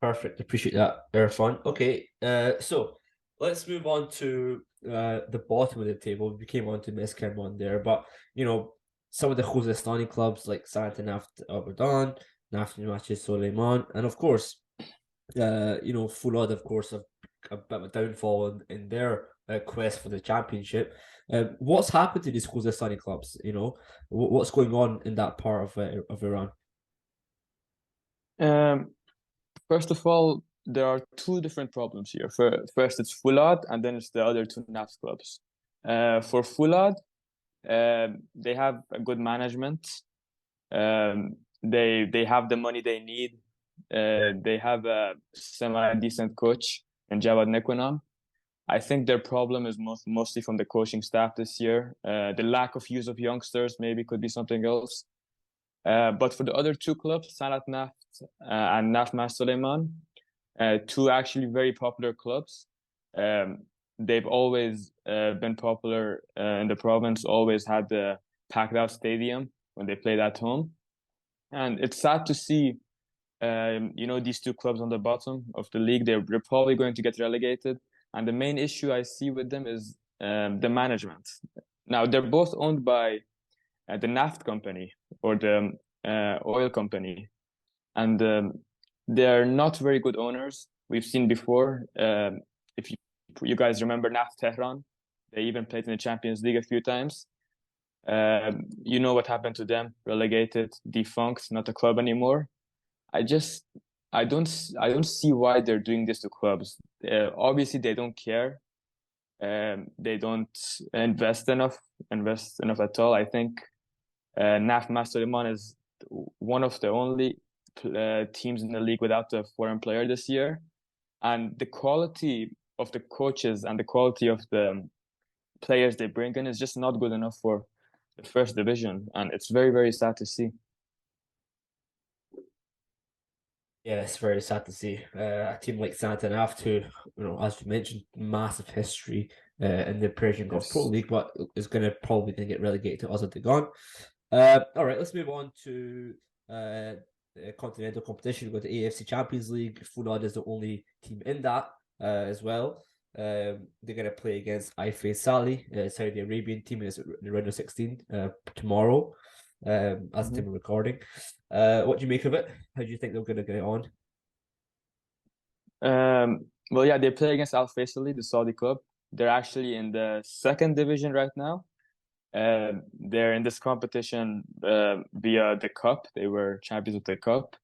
S5: Perfect. Appreciate that, Erfan. Okay, so let's move on to the bottom of the table. We came on to Mes Kerman there, but you know, some of the Khuzestani clubs like Sanat Naft Abadan, Naft Machi Suleiman, and of course, you know, Fulad, of course, a bit of a downfall in their quest for the championship. What's happened to these Khuzestani clubs? You know, what's going on in that part of Iran?
S7: First of all, there are 2 different problems here. First, it's Fulad, and then it's the other 2 Naft clubs. For Fulad, They have a good management. They have the money they need. They have a semi-decent coach in Javad Nekounam. I think their problem is mostly from the coaching staff this year. The lack of use of youngsters maybe could be something else. But for the other two clubs, Sanat Naft and Naft Mas Suleiman, two actually very popular clubs. They've always been popular in the province, always had the packed out stadium when they played at home. And it's sad to see, these two clubs on the bottom of the league. They're probably going to get relegated. And the main issue I see with them is the management. Now, they're both owned by the Naft company or the oil company. And they're not very good owners. We've seen before, if you guys remember Naft Tehran, they even played in the Champions League a few times. You know what happened to them, relegated, defunct, not a club anymore. I don't see why they're doing this to clubs. Obviously, they don't care. They don't invest enough at all. I think Naft Mas Suleiman is one of the only teams in the league without a foreign player this year. And the quality of the coaches and the quality of the players they bring in is just not good enough for the first division. And it's very, very sad to see.
S5: Yeah, it's very sad to see a team like Sanat Naft, who, as you mentioned, massive history in the Persian Gulf Pro League, but is going to probably get relegated to Azerbaijan. All right, let's move on to the continental competition. We've got the AFC Champions League. Fulad is the only team in that as well. They're going to play against Ayfe Sali, Saudi Arabian team, in the round of 16 tomorrow. As the team are recording. What do you make of it? How do you think they're going to get it on?
S7: Well, yeah, they play against Al Faisali, the Saudi club. They're actually in the second division right now. They're in this competition via the cup. They were champions of the cup.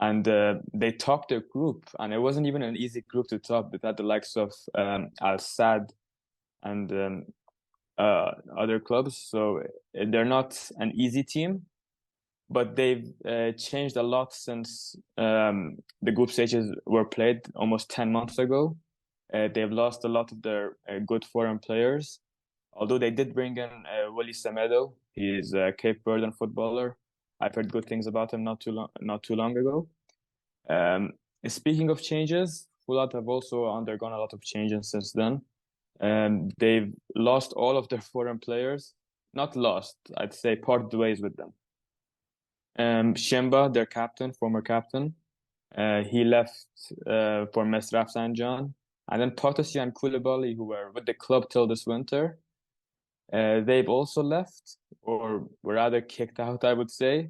S7: And they topped their group. And it wasn't even an easy group to top. They had the likes of Al Sadd and other clubs. So they're not an easy team. But they've changed a lot since the group stages were played almost 10 months ago. They've lost a lot of their good foreign players. Although they did bring in Wally Semedo. He's a Cape Verdean footballer. I've heard good things about him not too long ago. Speaking of changes, Fulad have also undergone a lot of changes since then. They've lost all of their foreign players. Not lost, I'd say parted ways with them. Shemba, their former captain, he left for Mesraf Sanjan. And then Potosí and Koulibaly, who were with the club till this winter, they've also left, or were rather kicked out, I would say.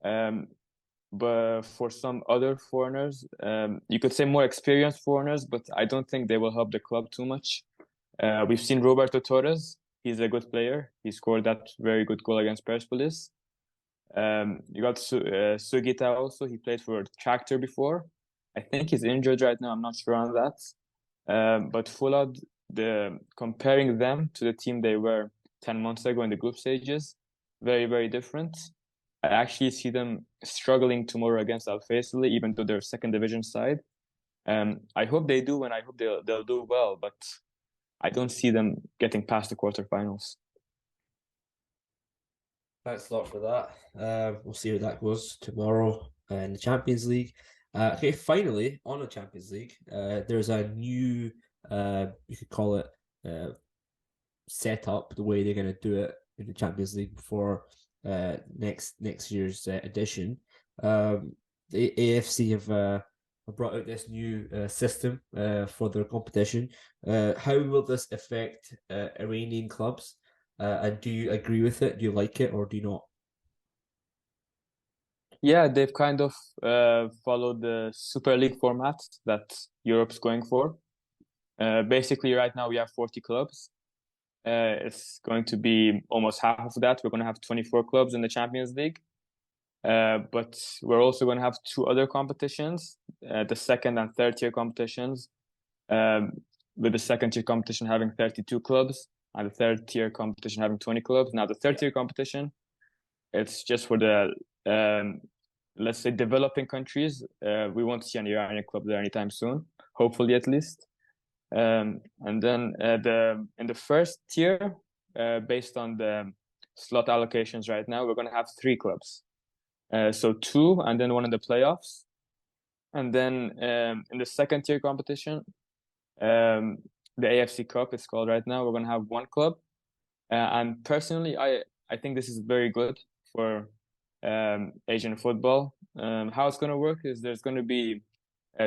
S7: But for some other foreigners, you could say more experienced foreigners, but I don't think they will help the club too much. We've seen Roberto Torres. He's a good player. He scored that very good goal against Persepolis. You got Sugita also. He played for Tractor before. I think he's injured right now. I'm not sure on that. But Fulad, comparing them to the team they were 10 months ago in the group stages, very, very different. I actually see them struggling tomorrow against Al Faisali, even though they're second division side. I hope they do, and I hope they'll do well, but I don't see them getting past the quarterfinals.
S5: Thanks a lot for that. We'll see how that goes tomorrow in the Champions League. Okay, finally, on the Champions League, there's a new, you could call it, setup, the way they're going to do it in the Champions League for next year's edition. The AFC have brought out this new system for their competition. How will this affect Iranian clubs? And do you agree with it? Do you like it, or do you not?
S7: Yeah, they've kind of followed the Super League format that Europe's going for. Basically, right now we have 40 clubs. It's going to be almost half of that. We're going to have 24 clubs in the Champions League. But we're also going to have two other competitions, the second and third tier competitions, with the second tier competition having 32 clubs and the third tier competition having 20 clubs. Now the third tier competition, it's just for the let's say developing countries. We won't see an Iranian club there anytime soon, hopefully at least. And then in the first tier, based on the slot allocations right now, we're going to have 3 clubs. So 2 and then 1 in the playoffs. And then in the second tier competition, the AFC Cup it's called right now, we're going to have 1 club. And personally, I think this is very good for Asian football. How it's going to work is there's going to be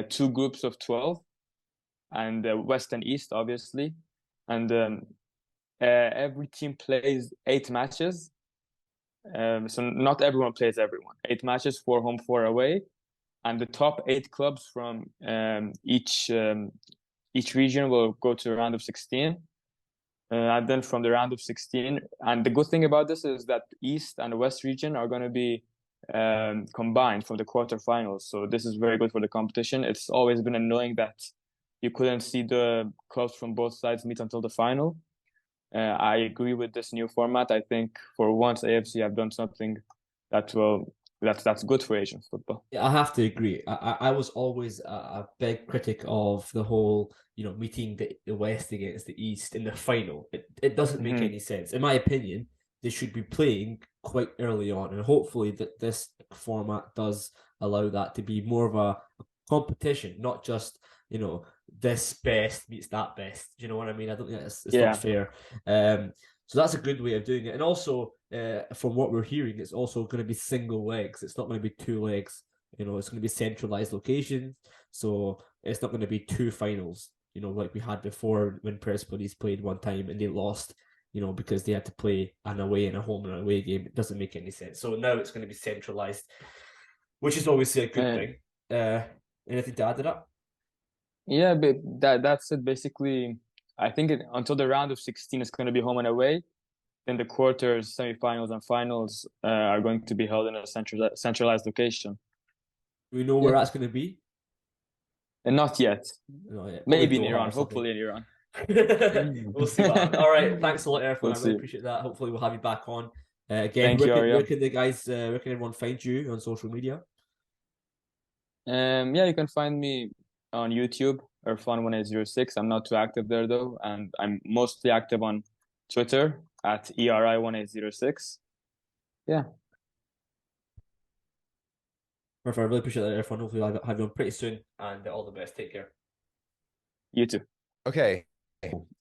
S7: 2 groups of 12, and West and East, obviously. And every team plays 8 matches. So not everyone plays everyone. 8 matches, 4 home, 4 away. And the top 8 clubs from each region will go to a round of 16. And then from the round of 16, and the good thing about this is that East and the West region are going to be combined from the quarterfinals. So this is very good for the competition. It's always been annoying that you couldn't see the clubs from both sides meet until the final. I agree with this new format. I think for once AFC have done something that's good for Asian football.
S5: Yeah, I have to agree. I was always a big critic of the whole, meeting the West against the East in the final. It doesn't make any sense. In my opinion, they should be playing quite early on, and hopefully that this format does allow that to be more of a competition, not just, this best meets that best. Do you know what I mean? I don't think it's not fair. So that's a good way of doing it. And also, from what we're hearing, it's also going to be single legs. It's not going to be 2 legs. It's going to be centralized locations. So it's not going to be 2 finals, like we had before when Persepolis played one time and they lost, because they had to play an away and a home and an away game. It doesn't make any sense. So now it's going to be centralized, which is obviously a good thing. Anything to add to that?
S7: Yeah, but that's it. Basically, I think until the round of 16 is going to be home and away. Then the quarters, semifinals, and finals are going to be held in a centralized location.
S5: Do we know where that's going to be?
S7: And not yet.
S5: Not yet.
S7: Maybe in Iran. Hopefully in Iran.
S5: We'll see that. All right. Thanks a lot, Erfan. I really appreciate that. Hopefully we'll have you back on. Again, where can everyone find you on social media?
S7: You can find me on YouTube, Erfan1806. I'm not too active there though, and I'm mostly active on Twitter at ERI1806. Yeah.
S5: Perfect. I really appreciate that, Erfan. Hopefully I'll have you on pretty soon, and all the best. Take care.
S7: You too.
S4: Okay,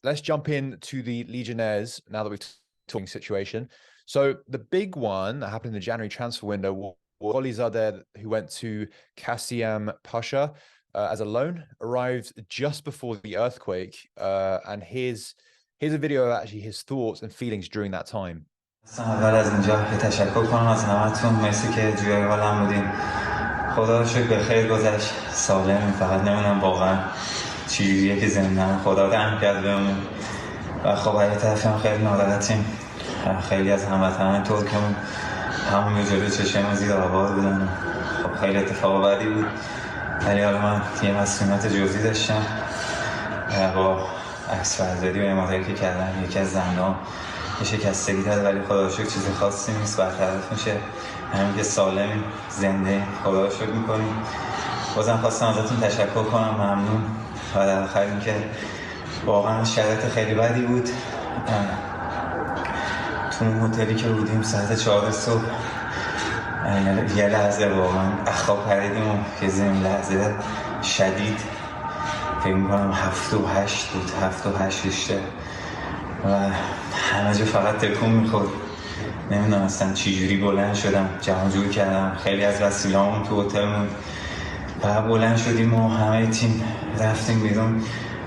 S4: let's jump into the Legionnaires now that we've talking situation. So the big one that happened in the January transfer window was Gholizadeh, who went to Kasımpaşa as a loan, arrived just before the earthquake, and here's a video of actually his thoughts and feelings during that time.
S8: اول از اینجا تشکر کنم از همتون. مرسی که جوی حالم بودین. خدا رو شکر به خیر گذشت، سالم. فقط نمیدونم واقعا چجوریه که زندم خدا رحم کرد بهمون. و خب از طرفم خیلی ناراحتیم. خیلی از هموطنان ترکمون همون جلوی چشممون زیر آوار بودن. خب خیلی اتفاق بدی بود. ولی حالا من یه مسئولیت جزئی داشتم با عکس برداری و امارایی که کردم. یکی از زن‌ها یه شکستگی داره ولی خدا رو شکر چیز خاصی نیست، برطرف میشه. همین که سالمیم، زنده، خدا رو شکر میکنیم. بازم خواستم ازتون تشکر کنم، ممنون. و در آخر اینکه واقعا شرایط خیلی بدی بود. تو اون هتلی که بودیم ساعت 4 صبح یه لحظه واقعا اخواب پریدیم و که زمین لحظه شدید فکر میکنم 7 و 8 بود، 7 و 8 بیشتر و همه جا فقط تکون میخورد. نمیدونم اصلا چجوری بلند شدم، جمع جور کردم خیلی از وسیله‌هامون تو هتلمون و بلند شدیم و همه تیم رفتیم بیرون.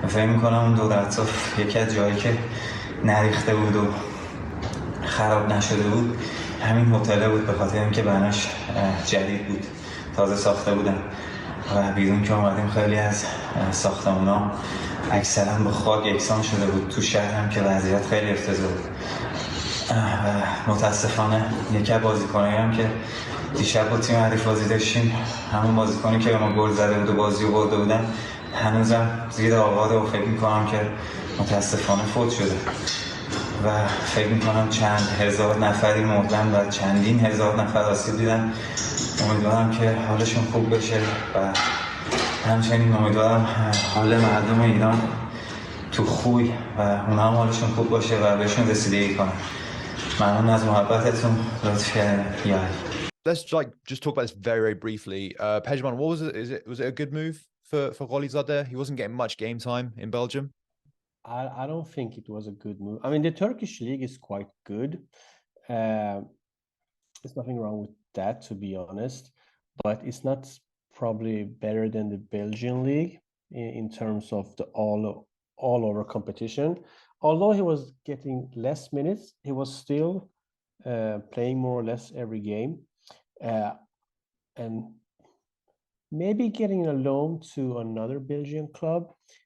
S8: فکر میکنم اون دور اطراف یکی از جایی که نریخته بود و خراب نشده بود همین هتل بود، به خاطر اینکه بناش جدید بود، تازه ساخته بودن. و بیرون که اومدیم خیلی از ساختمونا اکثرا با خاک یکسان شده بود. تو شهر هم که وضعیت خیلی افتضاح بود و متاسفانه یکی از بازیکنایی هم که دیشب با تیم حریف بازی داشتیم، همون بازیکنی که به ما گل زده بود و بازی رو برده بودن، هنوزم زیر آواره و فکر میکنم که متاسفانه فوت شده. و فکر میکنم چند هزار نفری مردن و چندین هزار نفر آسیب دیدن. امیدوارم که حالشون خوب بشه و همچنین امیدوارم حال مردم ایران تو خوی و اونا هم حالشون خوب باشه و بهشون رسیدگی کنن. ممنون از محبتتون. لطف کردید.
S4: Let's just talk about this very, very briefly. Pezhman, what was it? Was it a good move for Gholizadeh? He wasn't getting much game time in Belgium.
S6: I don't think it was a good move. I mean, the Turkish league is quite good. There's nothing wrong with that, to be honest. But it's not probably better than the Belgian league in terms of the all-over competition. Although he was getting less minutes, he was still playing more or less every game. And maybe getting a loan to another Belgian club.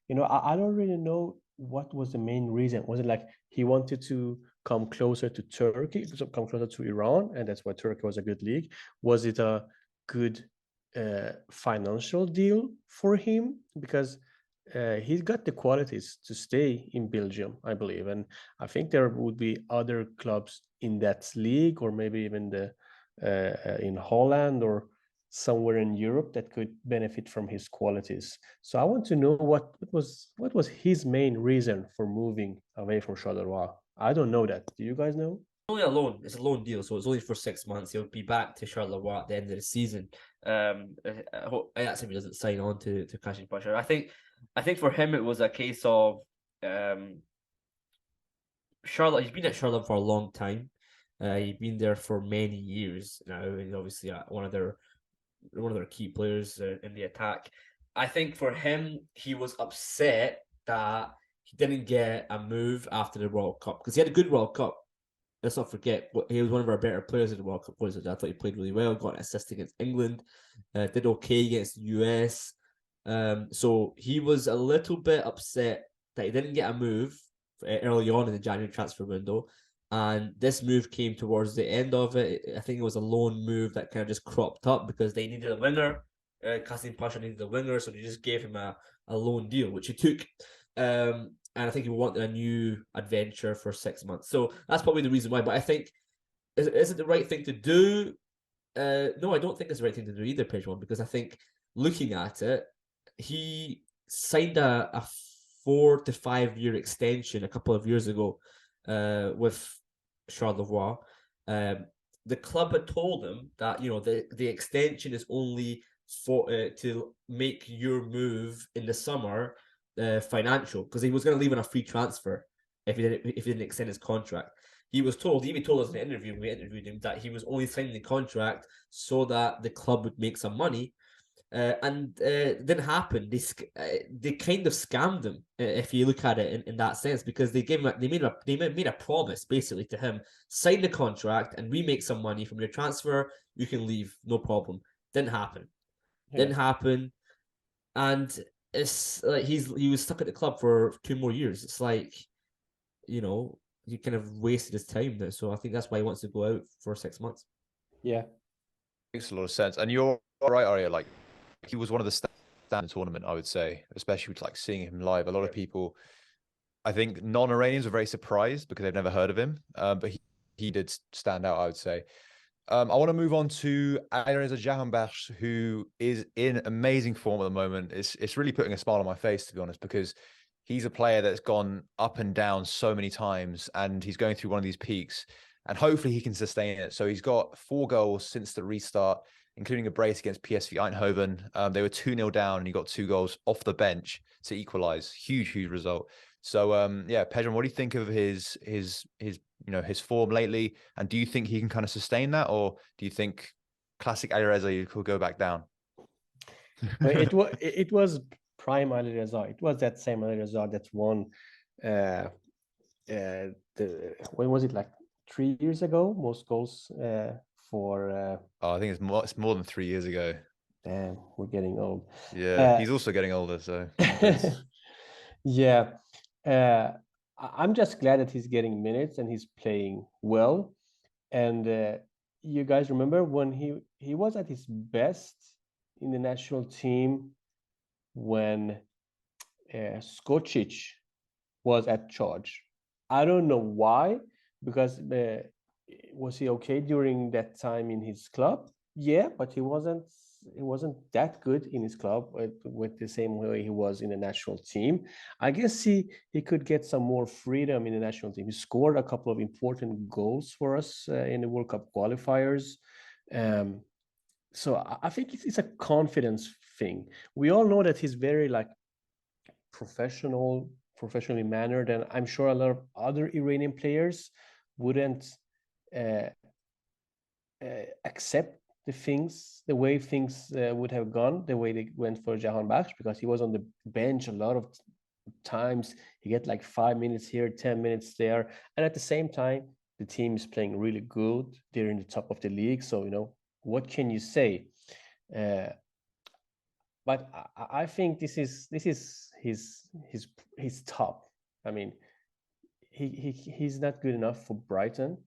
S6: You know, I don't really know what was the main reason. Was it like he wanted to come closer to Turkey, come closer to Iran, and that's why Turkey was a good league? Was it a good financial deal for him? Because he's got the qualities to stay in Belgium, I believe. And I think there would be other clubs in that league, or maybe even in Holland or somewhere in Europe that could benefit from his qualities. So I want to know what was his main reason for moving away from Charleroi. I don't know that. Do you guys know?
S5: Only a loan. It's a loan deal, so it's only for 6 months. He'll be back to Charleroi at the end of the season. I hope that's if he doesn't sign on to Kasımpaşa. I think for him it was a case of Charlotte. He's been at Charlotte for a long time. He's been there for many years now, and obviously one of their key players in the attack. I think for him, he was upset that he didn't get a move after the World Cup, because he had a good World Cup. Let's not forget, he was one of our better players in the World Cup. I thought he played really well, got an assist against England, did okay against the US. So he was a little bit upset that he didn't get a move early on in the January transfer window. And this move came towards the end of it. I think it was a loan move that kind of just cropped up because they needed a winger. Kasımpaşa needed a winger, so they just gave him a loan deal, which he took. And I think he wanted a new adventure for 6 months. So that's probably the reason why. But I think, is it the right thing to do? No, I don't think it's the right thing to do either, Pezhman, because I think looking at it, he signed a 4 to 5 year extension a couple of years ago with Charleroi. The club had told him that, you know, the extension is only for to make your move in the summer financial, because he was going to leave on a free transfer if he didn't extend his contract. He was told, he even told us in an interview when we interviewed him, that he was only signing the contract so that the club would make some money. And it didn't happen. They kind of scammed him, if you look at it in that sense, because they made a promise basically to him: sign the contract and we make some money from your transfer, you can leave, no problem. Didn't happen. Didn't happen. And it's like he was stuck at the club for 2 more years. It's like, you know, he kind of wasted his time there. So I think that's why he wants to go out for 6 months.
S6: Yeah,
S4: Makes a lot of sense. And you're right, Arya. Like, he was one of the standout in the tournament, I would say, especially with like seeing him live. A lot of people, I think non-Iranians, were very surprised because they've never heard of him. But he did stand out, I would say. I want to move on to Alireza Jahanbakhsh, who is in amazing form at the moment. It's really putting a smile on my face, to be honest, because he's a player that's gone up and down so many times, and he's going through one of these peaks, and hopefully he can sustain it. So he's got 4 goals since the restart, including a brace against PSV Eindhoven. They were 2-0 down, and he got 2 goals off the bench to equalize. Huge result. So yeah, Pezhman, what do you think of his form lately? And do you think he can kind of sustain that, or do you think classic Alireza could go back down?
S6: It was prime Alireza. It was that same Alireza that won. When was it, like 3 years ago? Most goals for.
S4: I think it's more than 3 years ago.
S6: Damn, we're getting old.
S4: Yeah, he's also getting older. So.
S6: Yeah. I'm just glad that he's getting minutes and he's playing well. And you guys remember when he was at his best in the national team when Skocic was at charge. I don't know why, because was he okay during that time in his club? Yeah, but he wasn't that good in his club with the same way he was in the national team. I guess he could get some more freedom in the national team. He scored a couple of important goals for us in the World Cup qualifiers. So I think it's a confidence thing. We all know that he's very like professionally mannered, and I'm sure a lot of other Iranian players wouldn't accept the way things would have gone, the way they went for Jahanbakhsh, because he was on the bench a lot of times. He get like 5 minutes here, 10 minutes there, and at the same time, the team is playing really good. They're in the top of the league, so what can you say? But I think this is his top. I mean, he's not good enough for Brighton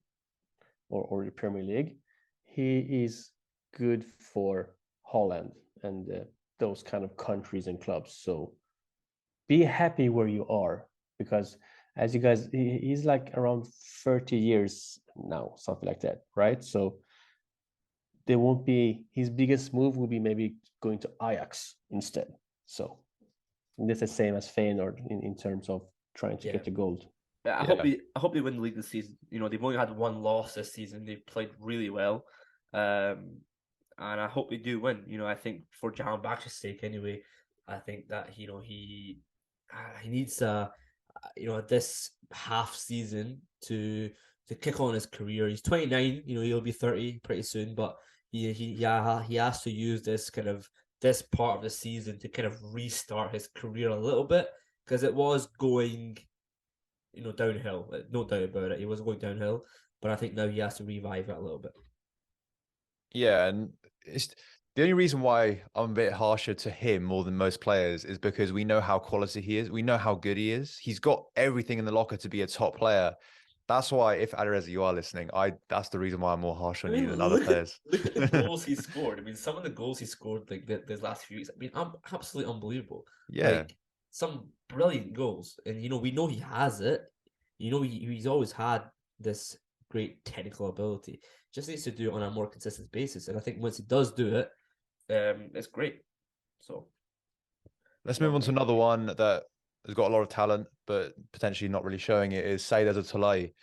S6: or the Premier League. He is good for Holland and those kind of countries and clubs. So be happy where you are, because as you guys, he's like around 30 years now, something like that, right? So there won't be, his biggest move will be maybe going to Ajax instead. So that's the same as Feyenoord in terms of trying to get the gold.
S5: I hope they win the league this season. They've only had one loss this season. They've played really well. And I hope they do win. I think for Jahanbakhsh's sake anyway, I think that he needs this half season to kick on his career. He's 29, he'll be 30 pretty soon, but he has to use this part of the season to kind of restart his career a little bit, because it was going downhill. No doubt about it. He was going downhill, but I think now he has to revive it a little bit.
S4: Yeah, and it's the only reason why I'm a bit harsher to him more than most players is because we know how quality he is. We know how good he is. He's got everything in the locker to be a top player. That's why, if Alireza, you are listening, that's the reason why I'm more harsh on you than other players.
S5: Look at the goals he scored. I mean, some of the goals he scored like these last few weeks, absolutely unbelievable.
S4: Yeah.
S5: Like, some brilliant goals. And, we know he has it. He's always had this great technical ability. Just needs to do it on a more consistent basis. And I think once he does do it, it's great. So
S4: let's move on to another one that has got a lot of talent, but potentially not really showing it, is Saeid Ezatolahi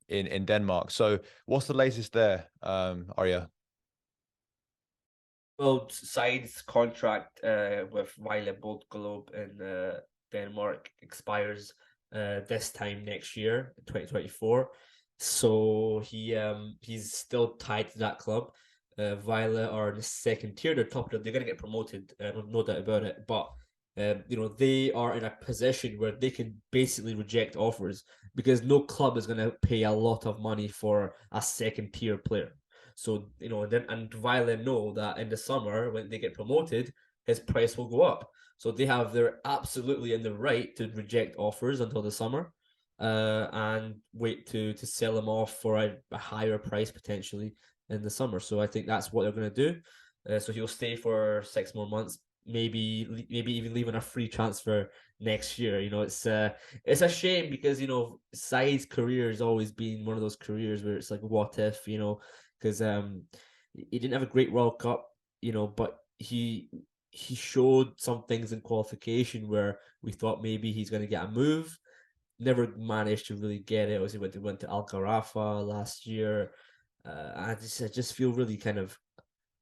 S4: in Denmark. So what's the latest there, Arya?
S5: Well, Saeid's contract with Vejle Boldklub in Denmark expires this time next year, 2024. So he's still tied to that club. Vejle are in the second tier. They're top. They're going to get promoted, no doubt about it. But they are in a position where they can basically reject offers, because no club is going to pay a lot of money for a second tier player. So and Vejle know that in the summer when they get promoted, his price will go up. So they're absolutely in the right to reject offers until the summer. And wait to sell him off for a higher price potentially in the summer. So I think that's what they're going to do. So he'll stay for 6 more months, maybe even leaving a free transfer next year. It's a shame, because Saeid's career has always been one of those careers where it's like, what if, because he didn't have a great World Cup, but he showed some things in qualification where we thought maybe he's going to get a move. Never managed to really get it. He went to Al Gharafa last year. I just feel really kind of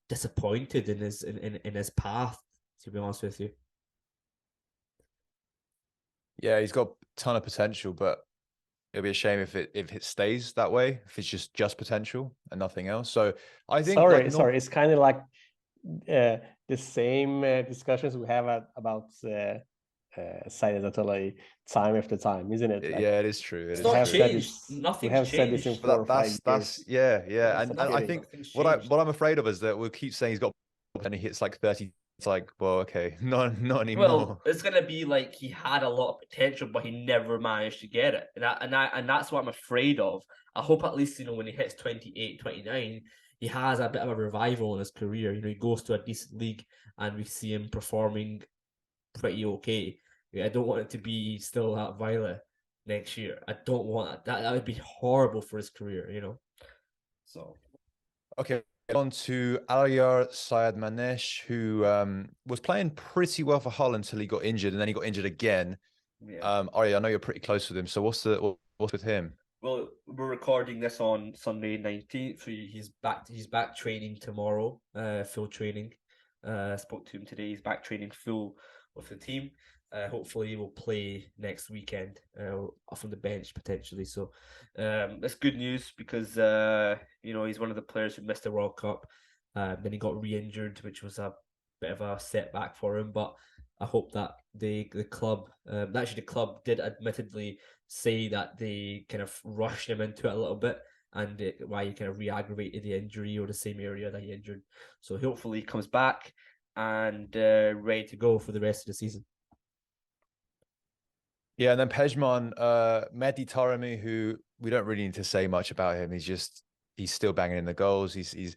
S5: disappointed in his path, to be honest with you.
S4: Yeah, he's got a ton of potential, but it'll be a shame if it stays that way, if it's just potential and nothing else. So I think
S6: sorry, it's kind of like the same discussions we have about Saeid Ezatolahi time after time, isn't it?
S4: Like, yeah, it is true.
S5: It's not changed. Nothing's changed.
S4: Said this in 4 or 5 years. Yeah. And I think what I'm afraid of is that we'll keep saying he's got, and he hits like 30. It's like, well, okay, not anymore.
S5: Well, it's gonna be like he had a lot of potential, but he never managed to get it, and that's what I'm afraid of. I hope at least when he hits 28, 29, he has a bit of a revival in his career. He goes to a decent league, and we see him performing pretty okay. I don't want it to be still at Vejle, next year. I don't want that. That would be horrible for his career, you know. So,
S4: okay, on to Allahyar Sayyadmanesh, who was playing pretty well for Hull until he got injured, and then he got injured again.
S5: yeah.
S4: Arya, I know you're pretty close with him, so what's with him?
S5: Well, we're recording this on Sunday 19th, so he's back training tomorrow, full training. I spoke to him today. He's back training full with the team. Hopefully he will play next weekend, off on the bench potentially. So that's good news because he's one of the players who missed the World Cup. Then he got re-injured, which was a bit of a setback for him. But I hope that the club, actually the club did admittedly say that they kind of rushed him into it a little bit, and why he kind of re-aggravated the injury or the same area that he injured. So hopefully he comes back and ready to go for the rest of the season.
S4: Yeah, and then Pezhman, Mehdi Taremi, who we don't really need to say much about him. He's still banging in the goals. He's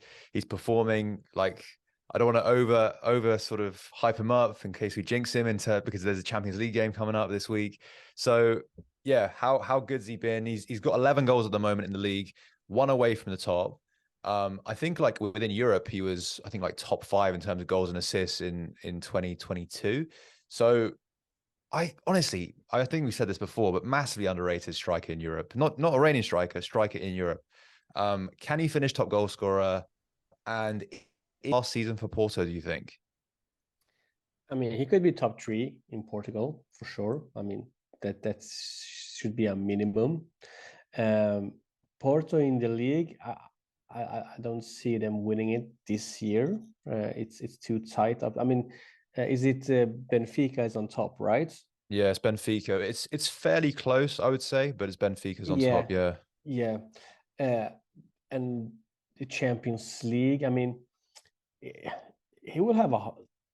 S4: performing. Like, I don't want to over sort of hype him up in case we jinx him because there's a Champions League game coming up this week. So yeah, how good's he been? He's got 11 goals at the moment in the league, one away from the top. I think like within Europe, he was like top 5 in terms of goals and assists in 2022. So I think we said this before, but massively underrated striker in Europe. Not Iranian striker in Europe. Can he finish top goal scorer? And last season for Porto, do you think?
S6: I mean, he could be top 3 in Portugal for sure. I mean, that should be a minimum. Porto in the league, I don't see them winning it this year. It's too tight up. I mean, is it Benfica is on top, right?
S4: Yeah, it's Benfica. It's fairly close, I would say, but it's Benfica's on top. Yeah.
S6: Yeah. And the Champions League, I mean, he will have a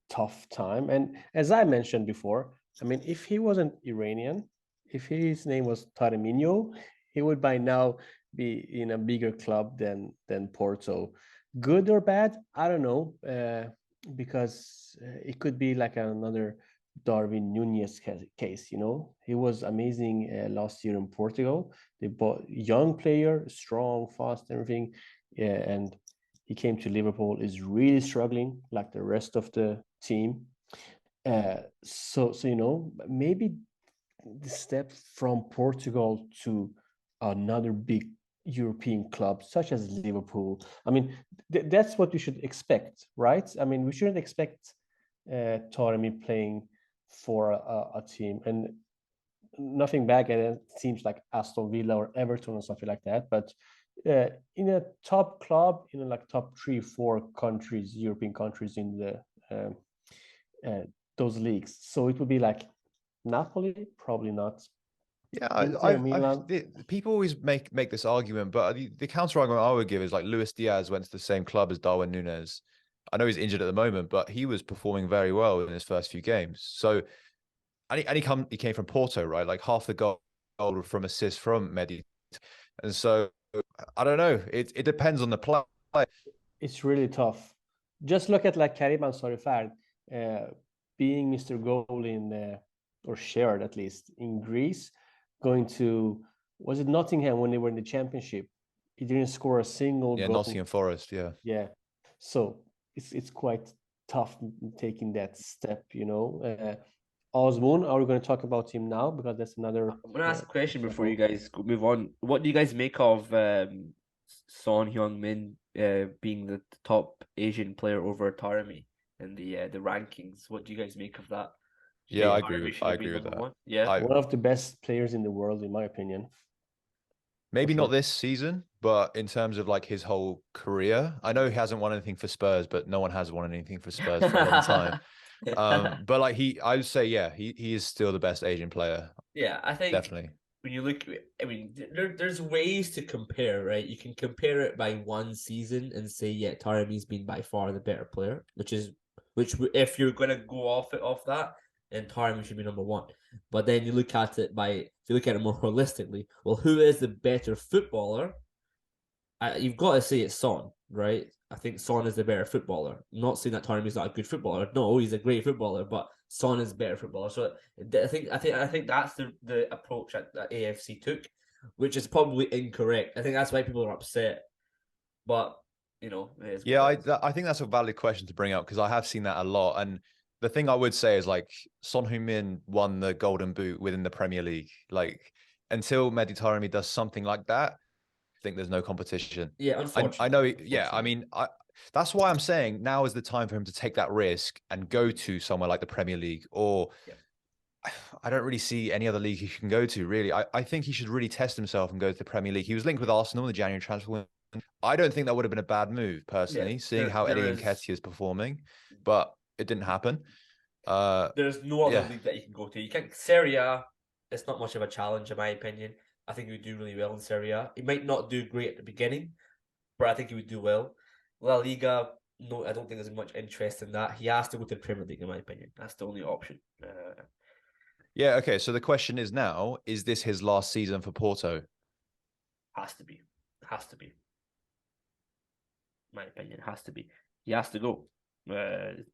S6: tough time. And as I mentioned before, I mean, if he wasn't Iranian, if his name was Taremino, he would by now be in a bigger club than Porto. Good or bad? I don't know. Because it could be like another Darwin Nunez case, you know. He was amazing last year in Portugal. They bought young player, strong, fast, everything, and he came to Liverpool, is really struggling like the rest of the team. So you know, maybe the step from Portugal to another big European club such as Liverpool, I mean, that's what we should expect, right? I mean, we shouldn't expect Taremi playing for a team, and nothing back at it seems like Aston Villa or Everton or something like that, but in a top club, in like top 3-4 countries, European countries in the those leagues. So it would be like Napoli, probably not.
S4: Yeah, people always make this argument, but the counter argument I would give is like Luis Diaz went to the same club as Darwin Nunez. I know he's injured at the moment, but he was performing very well in his first few games. So, and he came from Porto, right? Like half the goal from assist from Mehdi, and so I don't know. It depends on the play.
S6: It's really tough. Just look at like Karim Ansarifard being Mr. Goal in or shared at least in Greece. Going to, was it Nottingham when they were in the championship? He didn't score a single goal.
S4: Nottingham Forest,
S6: yeah. So it's quite tough taking that step, you know. Azmoun, are we going to talk about him now? Because that's another.
S5: I'm going to ask a question before you guys move on. What do you guys make of Son Heung-min being the top Asian player over Taremi in the rankings? What do you guys make of that?
S4: Yeah, I agree with that.
S5: One? Yeah,
S6: one of the best players in the world, in my opinion.
S4: Maybe not this season, but in terms of like his whole career, I know he hasn't won anything for Spurs, but no one has won anything for Spurs for a long time. But like I would say, yeah, he is still the best Asian player.
S5: Yeah, I think
S4: definitely.
S5: When you look, I mean, there's ways to compare, right? You can compare it by one season and say, yeah, Taremi's been by far the better player, which if you're gonna go off that, then Taremi should be number 1. But then you look at it more holistically. Well, who is the better footballer? You've got to say it's Son. right? I think Son is the better footballer. I'm not saying that Taremi's not a good footballer. No, he's a great footballer, but Son is a better footballer. So I think that's the approach that AFC took, which is probably incorrect. I think that's why people are upset. But
S4: yeah, I think that's a valid question to bring up, because I have seen that a lot. And the thing I would say is, like, Son Heung-min won the Golden Boot within the Premier League. Like, until Mehdi Taremi does something like that, I think there's no competition.
S5: Yeah, unfortunately.
S4: I know. Yeah, I mean, that's why I'm saying now is the time for him to take that risk and go to somewhere like the Premier League, or I don't really see any other league he can go to, really. I think he should really test himself and go to the Premier League. He was linked with Arsenal in the January transfer window. I don't think that would have been a bad move, personally, seeing how Eddie Nketiah is performing, but it didn't happen.
S5: There's no other league that you can go to. You can't. Serie A, it's not much of a challenge, in my opinion. I think he would do really well in Serie A. He might not do great at the beginning, but I think he would do well. La Liga, no, I don't think there's much interest in that. He has to go to the Premier League, in my opinion. That's the only option.
S4: Yeah, okay. So the question is now, is this his last season for Porto?
S5: Has to be. Has to be. My opinion, has to be. He has to go.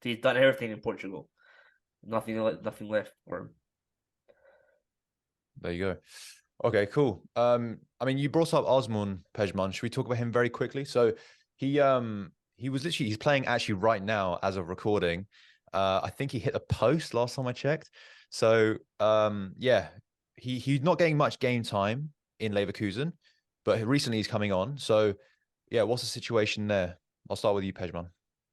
S5: He's done everything in Portugal. Nothing left for him.
S4: There you go. Okay, cool. I mean, you brought up Azmoun, Pezhman. Should we talk about him very quickly? So he's playing actually right now as of recording. I think he hit a post last time I checked. So he's not getting much game time in Leverkusen, but recently he's coming on. So yeah, what's the situation there? I'll start with you, Pezhman.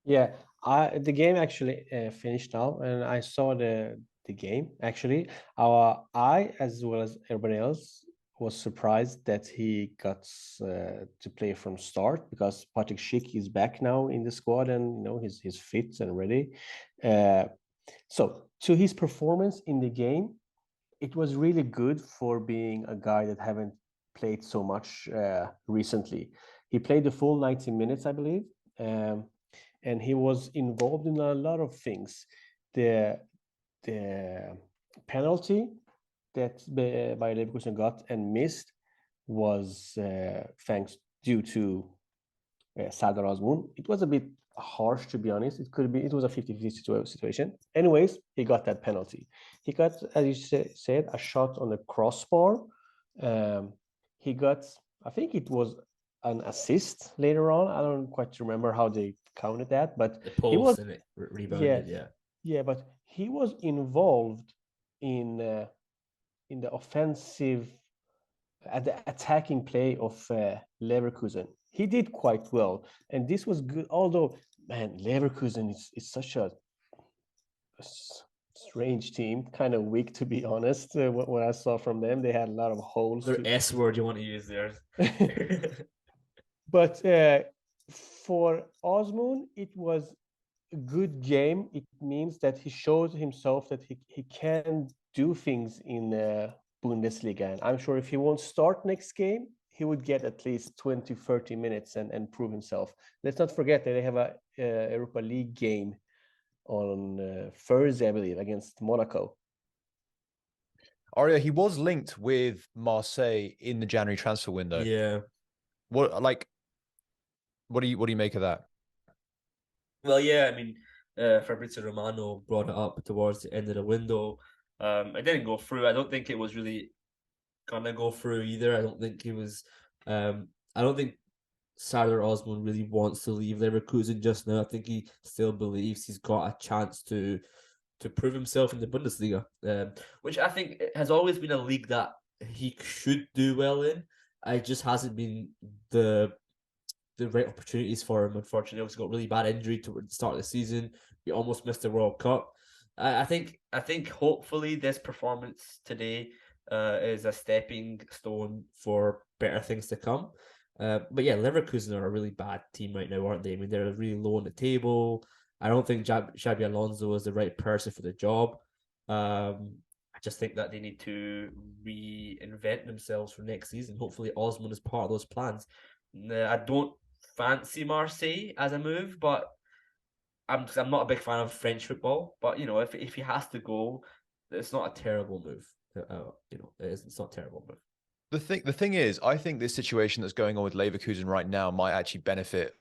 S6: Yeah, the game actually finished now, and I saw the game. Actually, I, as well as everybody else, was surprised that he got to play from start, because Patrick Schick is back now in the squad, and he's fit and ready. So to his performance in the game, it was really good for being a guy that haven't played so much recently. He played the full 90 minutes, I believe, and he was involved in a lot of things. The penalty that Bayer Leverkusen got and missed was due to Sardar Azmoun. It was a bit harsh, to be honest. It was a 50-50 situation. Anyways, he got that penalty. He got, as you said, a shot on the crossbar. He got, I think it was an assist later on. I don't quite remember how they counted that, but
S5: he was rebounded.
S6: Yeah, but he was involved in the offensive, at the attacking play of Leverkusen. He did quite well, and this was good. Although, man, Leverkusen is such a strange team, kind of weak, to be honest. What I saw from them, they had a lot of holes.
S5: The S word you want to use there.
S6: But for Azmoun, it was a good game. It means that he showed himself that he can do things in Bundesliga. And I'm sure if he won't start next game, he would get at least 20-30 minutes and prove himself. Let's not forget that they have a Europa League game on Thursday, I believe, against Monaco.
S4: Arya, he was linked with Marseille in the January transfer window.
S5: Yeah.
S4: What do you make of that?
S5: Well, yeah, I mean, Fabrizio Romano brought it up towards the end of the window. It didn't go through. I don't think it was really gonna go through either. I don't think he was. I don't think Sardar Azmoun really wants to leave Leverkusen just now. I think he still believes he's got a chance to prove himself in the Bundesliga, which I think has always been a league that he should do well in. It just hasn't been the right opportunities for him. Unfortunately, he's got really bad injury toward the start of the season. He almost missed the World Cup. I think hopefully this performance today is a stepping stone for better things to come. But yeah, Leverkusen are a really bad team right now, aren't they? I mean, they're really low on the table. I don't think Xabi Alonso is the right person for the job. I just think that they need to reinvent themselves for next season. Hopefully Azmoun is part of those plans. I don't fancy Marseille as a move, but I'm not a big fan of French football. But if he has to go, it's not a terrible move. It's not a terrible move.
S4: The thing is, I think this situation that's going on with Leverkusen right now might actually benefit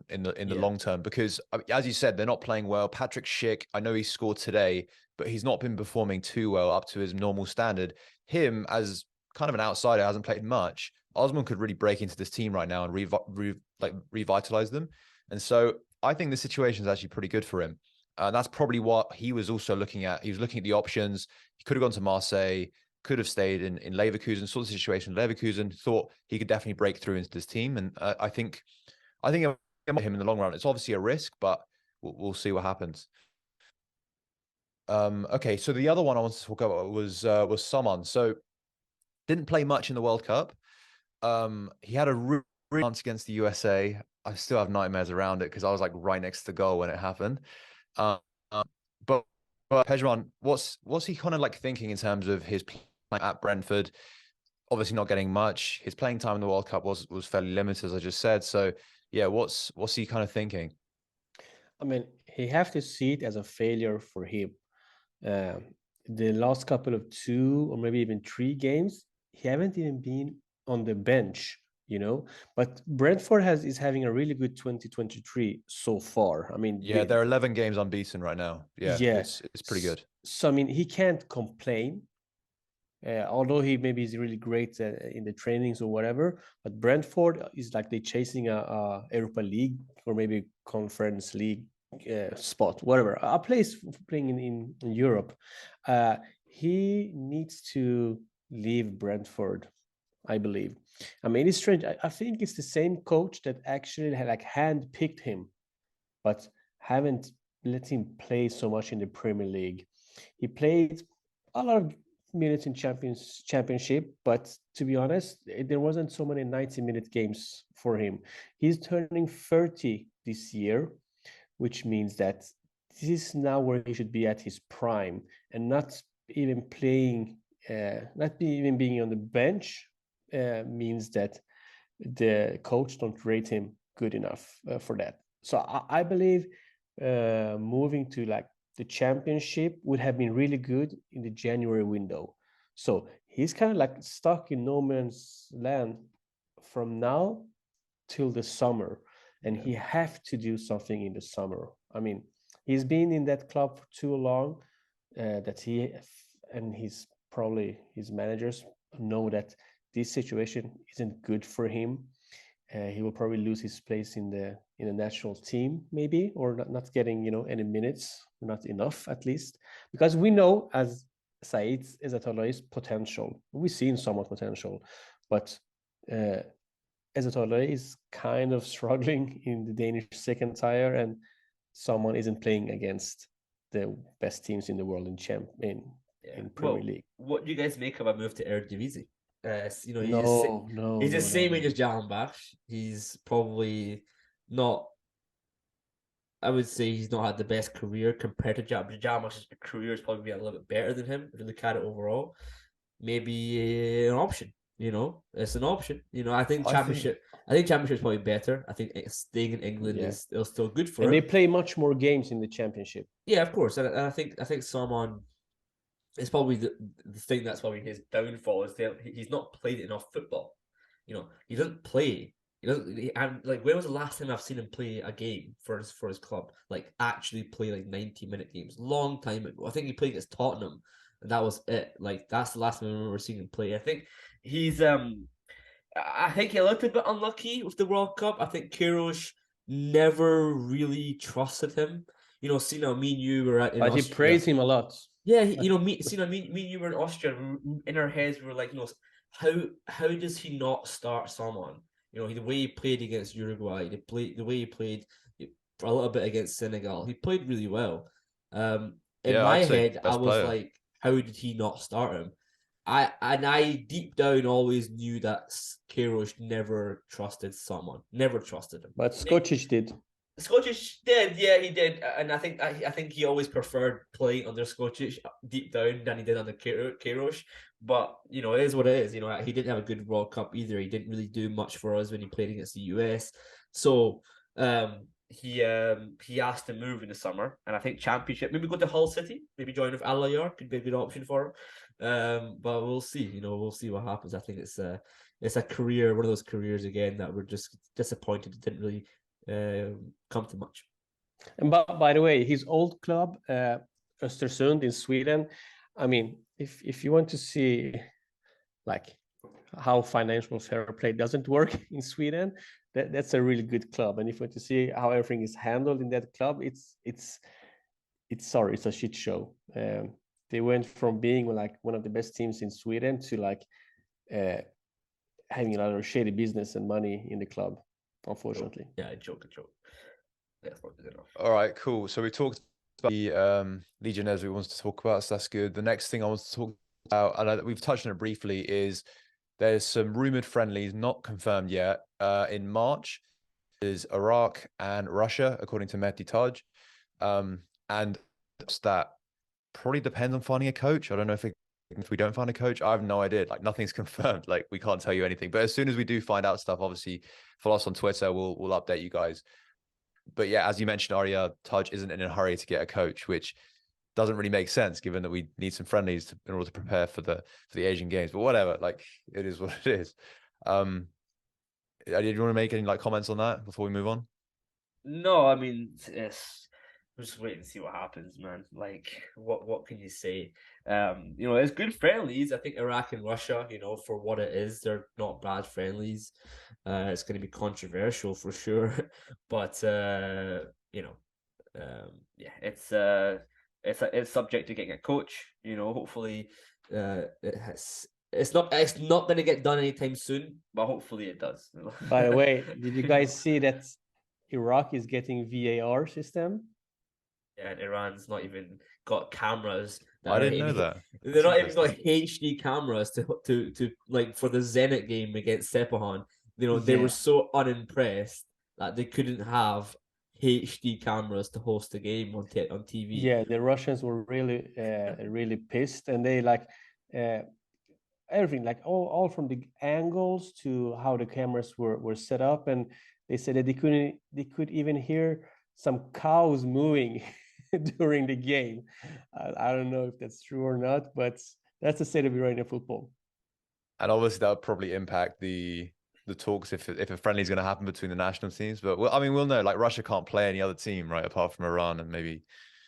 S4: in the long term, because as you said, they're not playing well. Patrick Schick, I know he scored today, but he's not been performing too well up to his normal standard. Him as kind of an outsider, hasn't played much. Azmoun could really break into this team right now and revitalize them. And so I think the situation is actually pretty good for him. That's probably what he was also looking at. He was looking at the options. He could have gone to Marseille, could have stayed in Leverkusen, saw the situation in Leverkusen, thought he could definitely break through into this team. And I think him in the long run. It's obviously a risk, but we'll see what happens. Okay, so the other one I wanted to talk about was Saman. So didn't play much in the World Cup. He had a real chance against the USA. I still have nightmares around it because I was like right next to the goal when it happened. But Pezhman, what's he kind of like thinking in terms of his playing at Brentford? Obviously not getting much. His playing time in the World Cup was fairly limited, as I just said. So yeah, what's he kind of thinking?
S6: I mean, he have to see it as a failure for him. The last couple of 2 or maybe even 3 games, he haven't even been on the bench, But Brentford is having a really good 2023 so far. I mean,
S4: yeah, they're 11 games unbeaten right now. Yeah. It's pretty good.
S6: So I mean, he can't complain. Although he maybe is really great in the trainings or whatever, but Brentford is like they're chasing a Europa League or maybe Conference League spot, whatever, a place playing in Europe. He needs to leave Brentford, I believe. I mean, it's strange. I think it's the same coach that actually had handpicked him, but haven't let him play so much in the Premier League. He played a lot of minutes in championship, but to be honest, there wasn't so many 90-minute games for him. He's turning 30 this year, which means that this is now where he should be at his prime, and not even playing, not even being on the bench means that the coach don't rate him good enough for that. So I believe moving to like the championship would have been really good in the January window. So he's kind of like stuck in no man's land from now till the summer, and he have to do something in the summer. I mean, he's been in that club for too long that he and his managers know that this situation isn't good for him. He will probably lose his place in the national team, maybe, or not getting any minutes, not enough at least, because we know as Saeid Ezatolahi's potential. We've seen somewhat potential, but Ezatolahi is kind of struggling in the Danish second tier, and someone isn't playing against the best teams in the world in Premier League.
S5: What do you guys make of a move to Eredivisie? He's the same age as Jahanbakhsh. He's probably not. I would say he's not had the best career compared to Jahanbakhsh's career is probably a little bit better than him if you look at it overall. Maybe an option. It's an option. I think Championship is probably better. I think staying in England is still good for him.
S6: They play much more games in the Championship.
S5: Yeah, of course, and I think Saman. It's probably the thing that's probably his downfall is that he's not played enough football. He doesn't play. And like, when was the last time I've seen him play a game for his club? Like, actually play like 90-minute games. Long time ago. I think he played against Tottenham, and that was it. Like, that's the last time I remember seeing him play. I think he's I think he a little bit unlucky with the World Cup. I think Queiroz never really trusted him. Sina, me and you were at.
S6: But he praised him a lot.
S5: Yeah, me and you were in Austria. In our heads, we were like, how does he not start Saman? The way he played against Uruguay, the way he played a little bit against Senegal, he played really well. In my head, I was like, how did he not start him? I deep down always knew that Queiroz never trusted Saman, never trusted him.
S6: But Skocic did.
S5: Skocic did, yeah, he did, and I think he always preferred playing under Skocic deep down than he did under Queiroz. But it is what it is. He didn't have a good World Cup either. He didn't really do much for us when he played against the US. So he asked to move in the summer, and I think Championship, maybe go to Hull City, maybe join with Allahyar could be a good option for him. But we'll see. We'll see what happens. I think it's a career, one of those careers again that we're just disappointed it didn't really come to much.
S6: And by the way, his old club, Östersund in Sweden, I mean, if you want to see like how financial fair play doesn't work in Sweden, that's a really good club. And if you want to see how everything is handled in that club, it's a shit show. They went from being like one of the best teams in Sweden to like having a lot of shady business and money in the club, unfortunately.
S5: Yeah, a joke. That's not good enough.
S4: All right, cool. So we talked about the legionnaires we wanted to talk about, so that's good. The next thing I want to talk about, and we've touched on it briefly, is there's some rumored friendlies, not confirmed yet, in March. Is Iraq and Russia, according to Mehdi Taremi. And that probably depends on finding a coach. I don't know if we don't find a coach, I have no idea. Like, nothing's confirmed. Like, we can't tell you anything. But as soon as we do find out stuff, obviously follow us on Twitter. We'll update you guys. But yeah, as you mentioned, Arya, Taj isn't in a hurry to get a coach, which doesn't really make sense given that we need some friendlies in order to prepare for the Asian Games. But whatever, like, it is what it is. Did you want to make any like comments on that before we move on?
S5: No, I mean, we're just waiting to see what happens, man. Like, what can you say? It's good friendlies. I think Iraq and Russia, for what it is, they're not bad friendlies. It's going to be controversial for sure, but it's subject to getting a coach. Hopefully, it's not going to get done anytime soon, but hopefully it does.
S6: By the way, did you guys see that Iraq is getting VAR system?
S5: Yeah, and Iran's not even got cameras.
S4: I didn't know that.
S5: They're not even got HD cameras to like for the Zenit game against Sepahan. They were so unimpressed that they couldn't have HD cameras to host the game on TV.
S6: Yeah, the Russians were really really pissed, and they like everything, like all from the angles to how the cameras were set up, and they said that they could even hear some cows moving during the game. I don't know if that's true or not, but that's the state of Iranian football.
S4: And obviously that would probably impact the talks if a friendly is going to happen between the national teams. But we'll know. Like, Russia can't play any other team, right, apart from Iran and maybe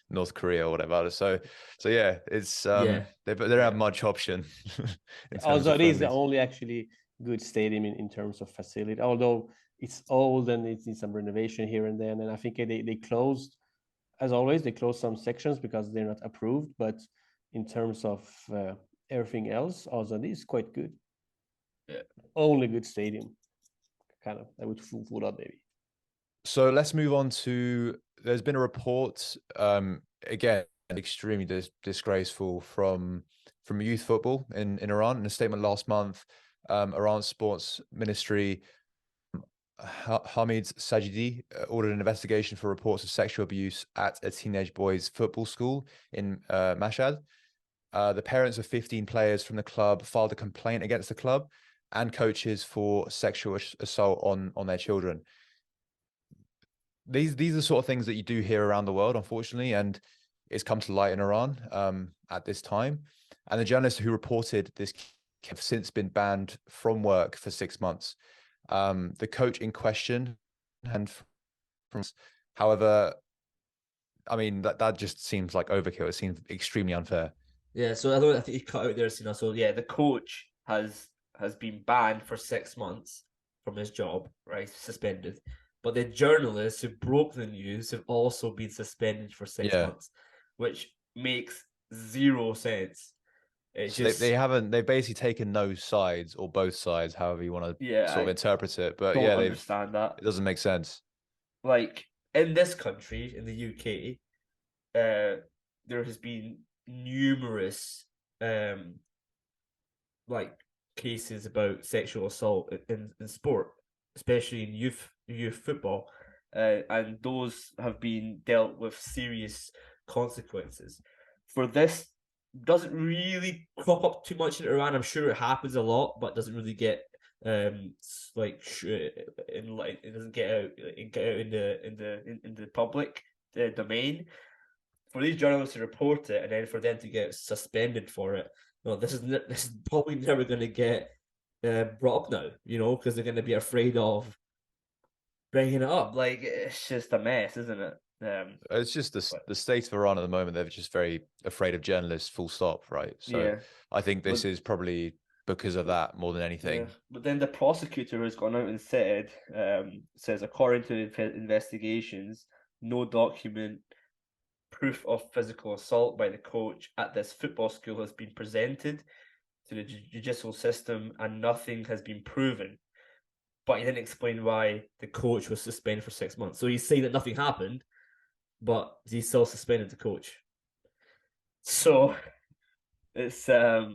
S4: North Korea or whatever. So yeah, it's they don't have much option.
S6: Also, it is the only actually good stadium in terms of facility, although it's old and it needs some renovation here and then. And I think they closed, as always, they closed some sections because they're not approved. But in terms of everything else, also this is quite good.
S5: Yeah.
S6: Only good stadium, kind of. I would fool up maybe.
S4: So let's move on to. There's been a report, again, extremely disgraceful from youth football in Iran. In a statement last month, Iran's sports ministry, Hamid Sajidi, ordered an investigation for reports of sexual abuse at a teenage boys' football school in Mashhad. The parents of 15 players from the club filed a complaint against the club and coaches for sexual assault on their children. These are the sort of things that you do hear around the world, unfortunately, and it's come to light in Iran at this time. And the journalist who reported this have since been banned from work for 6 months. The coach in question, however, I mean, that just seems like overkill. It seems extremely unfair.
S5: Yeah, so I think you cut out there, Sina. So yeah, the coach has been banned for 6 months from his job, right? Suspended. But the journalists who broke the news have also been suspended for 6 months, which makes zero sense.
S4: They've basically taken no sides or both sides, however you want to sort of interpret it. But yeah, they
S5: understand that.
S4: It doesn't make sense.
S5: Like, in this country, in the UK, there has been numerous like cases about sexual assault in sport, especially in youth football, and those have been dealt with serious consequences. For this, doesn't really crop up too much in Iran. I'm sure it happens a lot, but doesn't really get it doesn't get out in the public domain. For these journalists to report it and then for them to get suspended for it, this is probably never going to get brought up now, because they're going to be afraid of bringing it up. Like, it's just a mess, isn't it?
S4: It's just the state of Iran at the moment. They're just very afraid of journalists, full stop, right? So I think this is probably because of that more than anything.
S5: Yeah. But then the prosecutor has gone out and said, says, according to the investigations, no document, proof of physical assault by the coach at this football school has been presented to the judicial system, and nothing has been proven. But he didn't explain why the coach was suspended for 6 months. So he's saying that nothing happened, but he's still suspended the coach. So it's a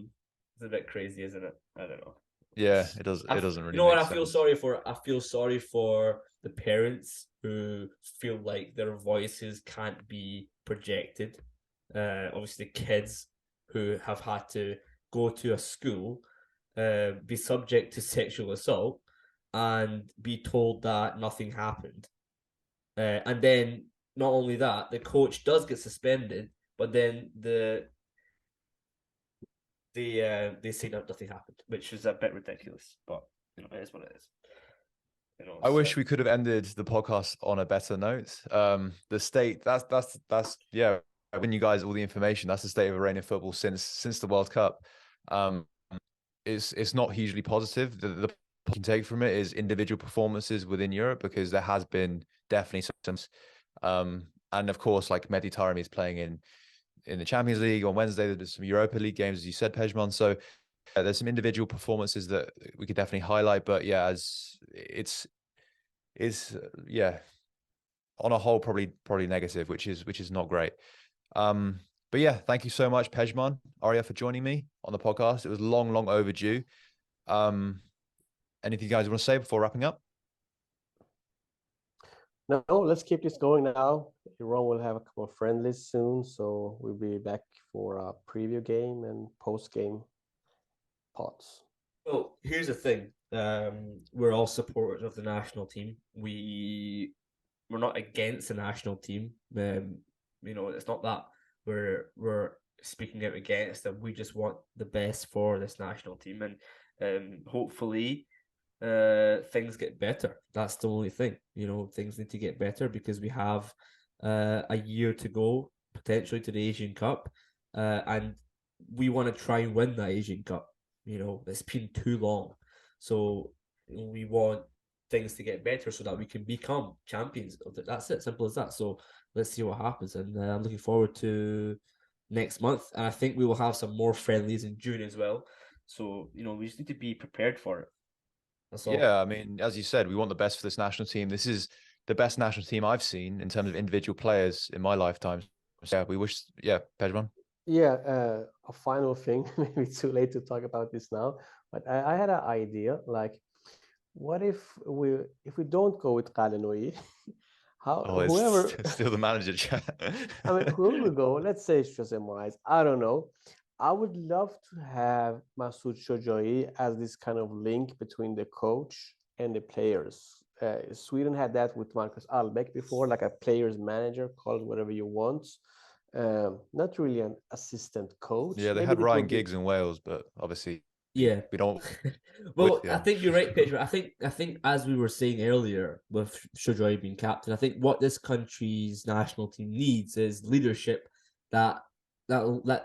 S5: bit crazy, isn't it? I don't know.
S4: Yeah, it doesn't really.
S5: You know what
S4: make
S5: I feel
S4: sense.
S5: sorry for? I feel sorry for the parents who feel like their voices can't be projected. Obviously, the kids who have had to go to a school, be subject to sexual assault, and be told that nothing happened. And then not only that, the coach does get suspended, but then they say that nothing happened, which is a bit ridiculous. But you know, it is what it is. You know,
S4: I wish we could have ended the podcast on a better note. The state that's yeah. When you guys all the information, that's the state of Iranian football since the World Cup. It's not hugely positive. The you can take from it is individual performances within Europe, because there has been definitely some, and of course, like Mehdi Taremi is playing in the Champions League on Wednesday. There's some Europa League games, as you said, Pezhman. So there's some individual performances that we could definitely highlight. But yeah, as it's on a whole probably negative, which is not great. But yeah, thank you so much, Pezhman, Arya, for joining me on the podcast. It was long overdue. Anything you guys want to say before wrapping up?
S6: No, let's keep this going now. Iran will have a couple of friendlies soon, so we'll be back for a preview game and post-game pods.
S5: Well, here's the thing. We're all supporters of the national team. We're not against the national team. You know, it's not that we're speaking out against them. We just want the best for this national team, and hopefully things get better. That's the only thing. You know, things need to get better because we have a year to go potentially to the Asian Cup, and we want to try and win that Asian Cup. You know, it's been too long, so we want things to get better so that we can become champions. That's it, simple as that. So let's see what happens, and I'm looking forward to next month, and I think we will have some more friendlies in June as well. So you know, we just need to be prepared for it. That's all.
S4: Yeah, I mean, as you said, we want the best for this national team. This is the best national team I've seen in terms of individual players in my lifetime. So yeah, we wish, Pezhman.
S6: Yeah, a final thing, maybe too late to talk about this now, but I had an idea, like, what if we don't go with Qalenoui? Whoever
S4: it's still the manager chat.
S6: I mean, who will go? Let's say it's Jose Moraes. I don't know. I would love to have Masoud Shojaei as this kind of link between the coach and the players. Sweden had that with Marcus Albeck before, like a player's manager, call it whatever you want. Not really an assistant coach.
S4: Yeah, they had Ryan Giggs in Wales, but obviously,
S5: yeah,
S4: we don't.
S5: Well, I think you're right, Peter. I think as we were saying earlier, with Shojaei being captain, I think what this country's national team needs is leadership that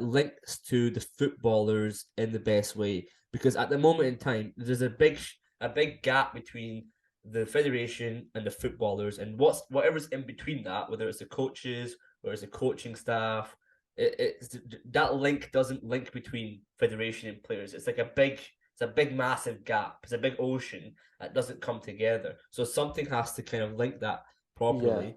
S5: links to the footballers in the best way. Because at the moment in time, there's a big gap between the federation and the footballers, and whatever's in between that, whether it's the coaches or it's the coaching staff, it's that link doesn't link between federation and players. It's like a big massive gap. It's a big ocean that doesn't come together. So something has to kind of link that properly. Yeah.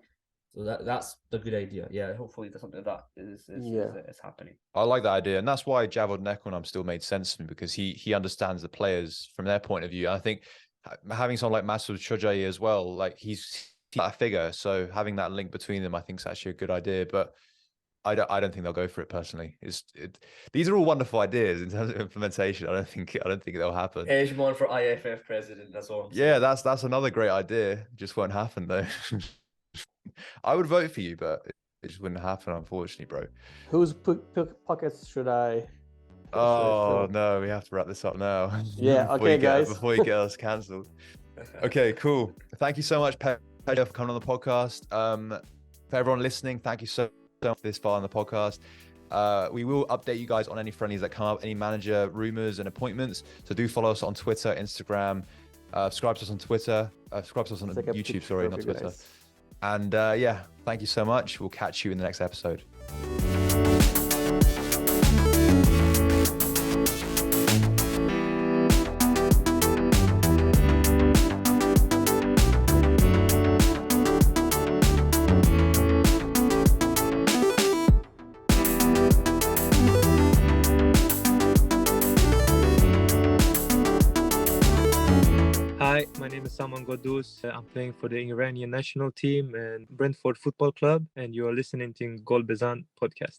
S5: So that's a good idea. Yeah, hopefully something like that is happening.
S4: I like that idea, and that's why Javod Nekonam still made sense to me, because he understands the players from their point of view. And I think having someone like Masoud Shojaei as well, like he's that figure, so having that link between them, I think is actually a good idea. But I don't think they'll go for it personally. These are all wonderful ideas in terms of implementation. I don't think they'll happen.
S5: Pezhman for IFF president. That's all.
S4: Yeah, that's another great idea. It just won't happen though. I would vote for you, but it just wouldn't happen, unfortunately, bro.
S6: Whose pockets should I?
S4: Oh no, we have to wrap this up now.
S6: Yeah. Okay, guys.
S4: Before you get us cancelled. Okay, cool. Thank you so much, Pep. pleasure for coming on the podcast. For everyone listening, thank you so much for this far on the podcast. We will update you guys on any friendlies that come up, any manager rumors and appointments. So do follow us on Twitter, Instagram, subscribe to us on Twitter, subscribe to us on YouTube, sorry, not Twitter. And yeah, thank you so much. We'll catch you in the next episode.
S9: Hi, my name is Saman Ghoddos. I'm playing for the Iranian national team and Brentford Football Club, and you are listening to Gol Bezan Podcast.